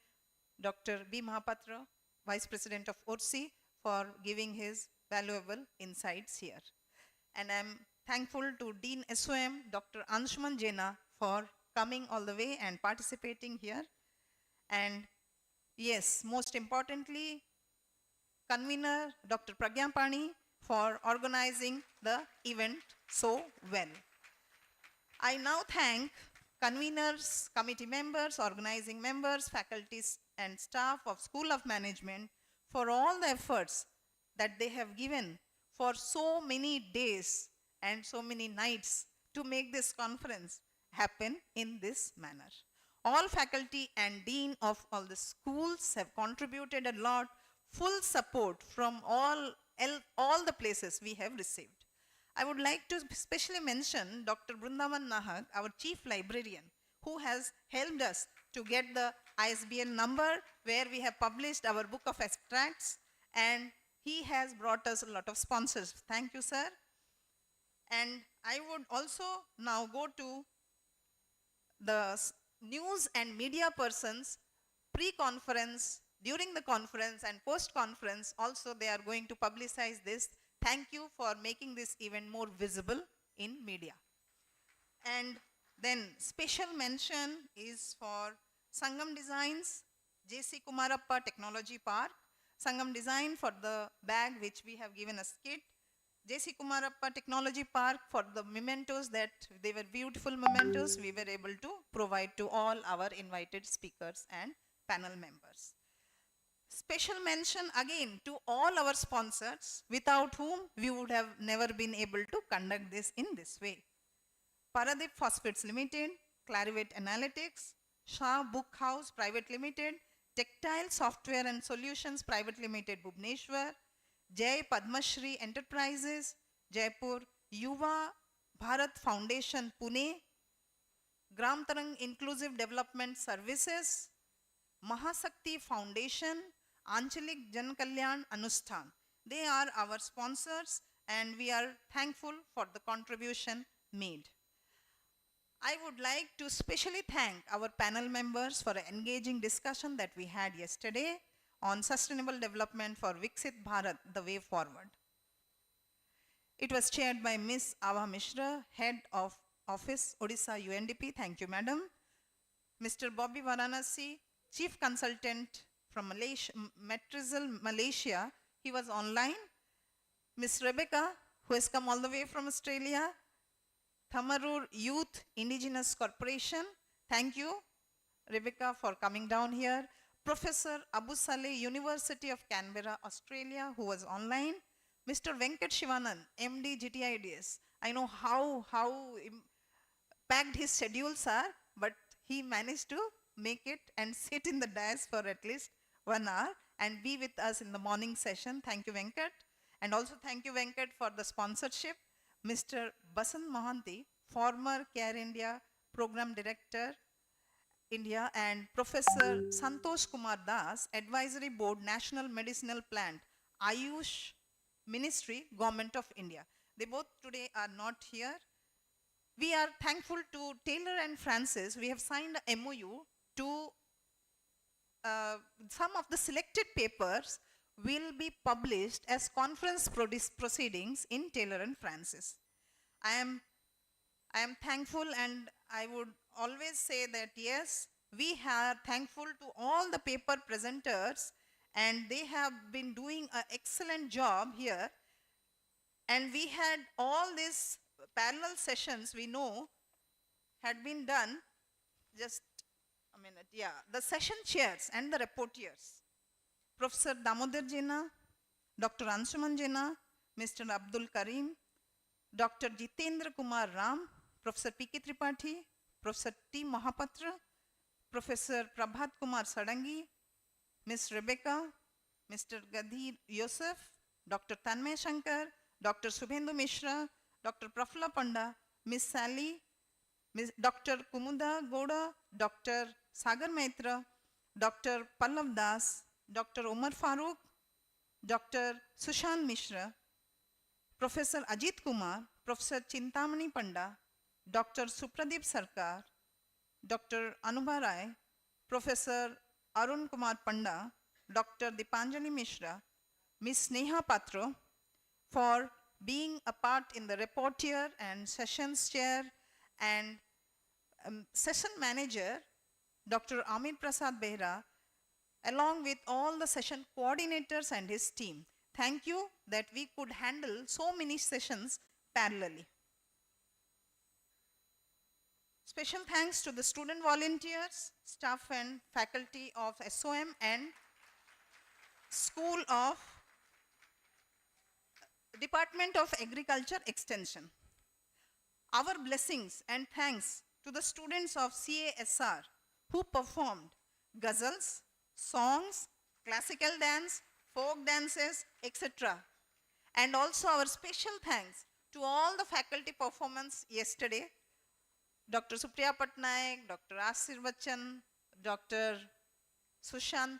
Dr. B. Mahapatra, Vice President of ORSI, for giving his valuable insights here. And I am thankful to Dean SOM, Dr. Anshuman Jaina, for coming all the way and participating here. And yes, most importantly, convener Dr. Pragya Pani for organizing the event so well. I now thank conveners, committee members, organizing members, faculties and staff of School of Management for all the efforts that they have given for so many days and so many nights to make this conference happen in this manner. All faculty and dean of all the schools have contributed a lot, full support from all the places we have received. I would like to specially mention Dr. Brundavan Nahak, our chief librarian, who has helped us to get the ISBN number where we have published our book of extracts, and he has brought us a lot of sponsors. Thank you, sir. And I would also now go to the news and media persons pre-conference, during the conference and post-conference. Also, they are going to publicize this. Thank you for making this event more visible in media. And then special mention is for Sangam Designs, J.C. Kumarappa Technology Park, Sangam Design for the bag which we have given as kit, J.C. Kumarappa Technology Park for the mementos that they were beautiful mementos we were able to provide to all our invited speakers and panel members. Special mention again to all our sponsors without whom we would have never been able to conduct this in this way. Paradip Phosphates Limited, Clarivate Analytics, Shah Book House Private Limited, Tactile Software and Solutions Private Limited Bhubaneswar, Jai Padmashri Enterprises, Jaipur, Yuva Bharat Foundation Pune, Gram Tarang Inclusive Development Services, Mahasakti Foundation, Anchalik Jan Kalyan Anusthan. They are our sponsors and we are thankful for the contribution made. I would like to specially thank our panel members for an engaging discussion that we had yesterday on sustainable development for Viksit Bharat, the way forward. It was chaired by Ms. Ava Mishra, Head of Office, Odisha UNDP. Thank you, Madam. Mr. Bobby Varanasi, Chief Consultant from Malaysia, Metrizal, Malaysia. He was online. Ms. Rebecca, who has come all the way from Australia. Thamarur Youth Indigenous Corporation. Thank you, Rebecca, for coming down here. Professor Abu Saleh, University of Canberra, Australia, who was online. Mr. Venkat Shivanan, MD, GTIDS. I know how packed his schedules are, but he managed to make it and sit in the dais for at least 1 hour and be with us in the morning session. Thank you, Venkat. And also thank you, Venkat, for the sponsorship. Mr. Basant Mohanty, former Care India Program Director, India, and Professor Santosh Kumar Das, Advisory Board, National Medicinal Plant, Ayush Ministry, Government of India. They both today are not here. We are thankful to Taylor and Francis. We have signed a MOU to some of the selected papers will be published as conference proceedings in Taylor and Francis. I am thankful, and I would always say that yes, we are thankful to all the paper presenters, and they have been doing an excellent job here. And we had all these parallel sessions we know had been done. Just a minute, yeah. The session chairs and the reporters, Professor Damodar Jena, Dr. Anshuman Jena, Mr. Abdul Karim, Dr. Jitendra Kumar Ram, Professor P.K. Tripathi, Professor T. Mahapatra, Professor Prabhat Kumar Sadangi, Ms. Rebecca, Mr. Gadhir Yosef, Dr. Tanmay Shankar, Dr. Subhendu Mishra, Dr. Prafula Panda, Ms. Sally, Dr. Kumuda Goda, Dr. Sagar Maitra, Dr. Pallav Das, Dr. Omar Farooq, Dr. Sushant Mishra, Professor Ajit Kumar, Professor Chintamani Panda, Dr. Supradeep Sarkar, Dr. Anubha Rai, Professor Arun Kumar Panda, Dr. Dipanjali Mishra, Ms. Neha Patro, for being a part in the reporter and sessions chair, and session manager, Dr. Amir Prasad Behra, along with all the session coordinators and his team. Thank you that we could handle so many sessions parallelly. Special thanks to the student volunteers, staff and faculty of SOM and School of Department of Agriculture Extension. Our blessings and thanks to the students of CASR who performed ghazals, songs, classical dance, folk dances, etc. And also our special thanks to all the faculty performance yesterday, Dr. Supriya Patnaik, Dr. Asir Bachchan, Dr. Sushant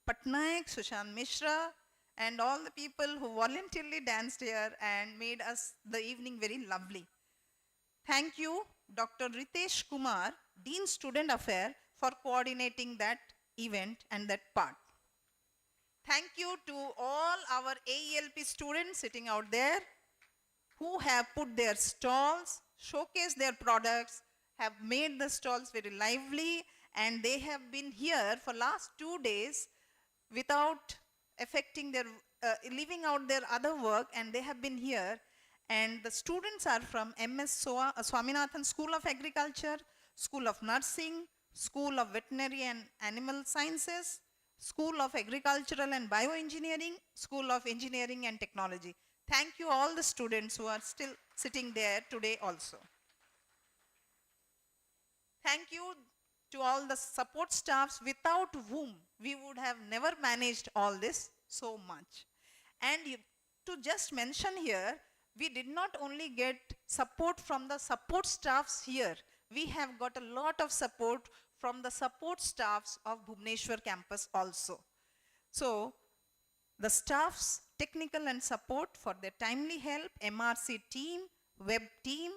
Patnaik, Sushant Mishra, and all the people who voluntarily danced here and made us the evening very lovely. Thank you, Dr. Ritesh Kumar, Dean Student Affairs, for coordinating that event and that part. Thank you to all our AELP students sitting out there who have put their stalls, showcased their products, have made the stalls very lively, and they have been here for last 2 days without affecting their, leaving out their other work, and they have been here. And the students are from MS Swaminathan School of Agriculture, School of Nursing, School of Veterinary and Animal Sciences, School of Agricultural and Bioengineering, School of Engineering and Technology. Thank you all the students who are still sitting there today also. Thank you to all the support staffs without whom we would have never managed all this so much. And to just mention here, we did not only get support from the support staffs here, we have got a lot of support from the support staffs of Bhubaneswar campus also. So, the staff's technical and support for their timely help, MRC team, web team,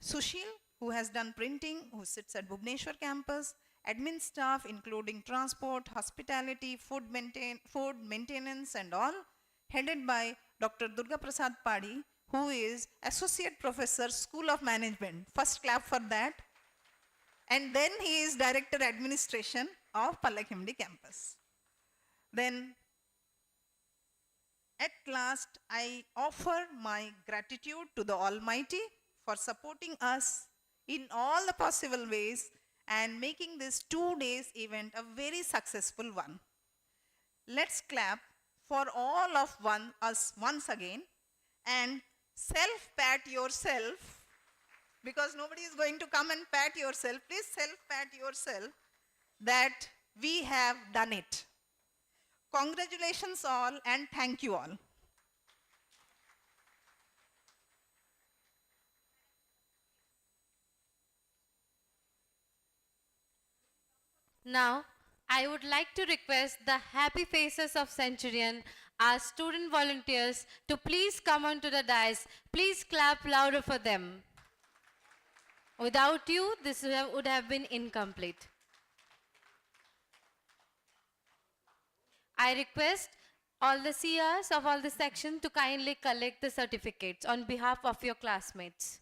Sushil, who has done printing, who sits at Bhubaneswar campus, admin staff including transport, hospitality, food maintenance and all, headed by Dr. Durga Prasad Padi, who is Associate Professor, School of Management. First clap for that. And then he is Director Administration of Paralakhemundi campus. Then at last, I offer my gratitude to the Almighty for supporting us in all the possible ways and making this 2 days event a very successful one. Let's clap for all of us once again and self-pat yourself, because nobody is going to come and pat yourself. Please self-pat yourself that we have done it. Congratulations all and thank you all. Now, I would like to request the happy faces of Centurion, our student volunteers, to please come onto the dais. Please clap louder for them. Without you, this would have been incomplete. I request all the CRs of all the sections to kindly collect the certificates on behalf of your classmates.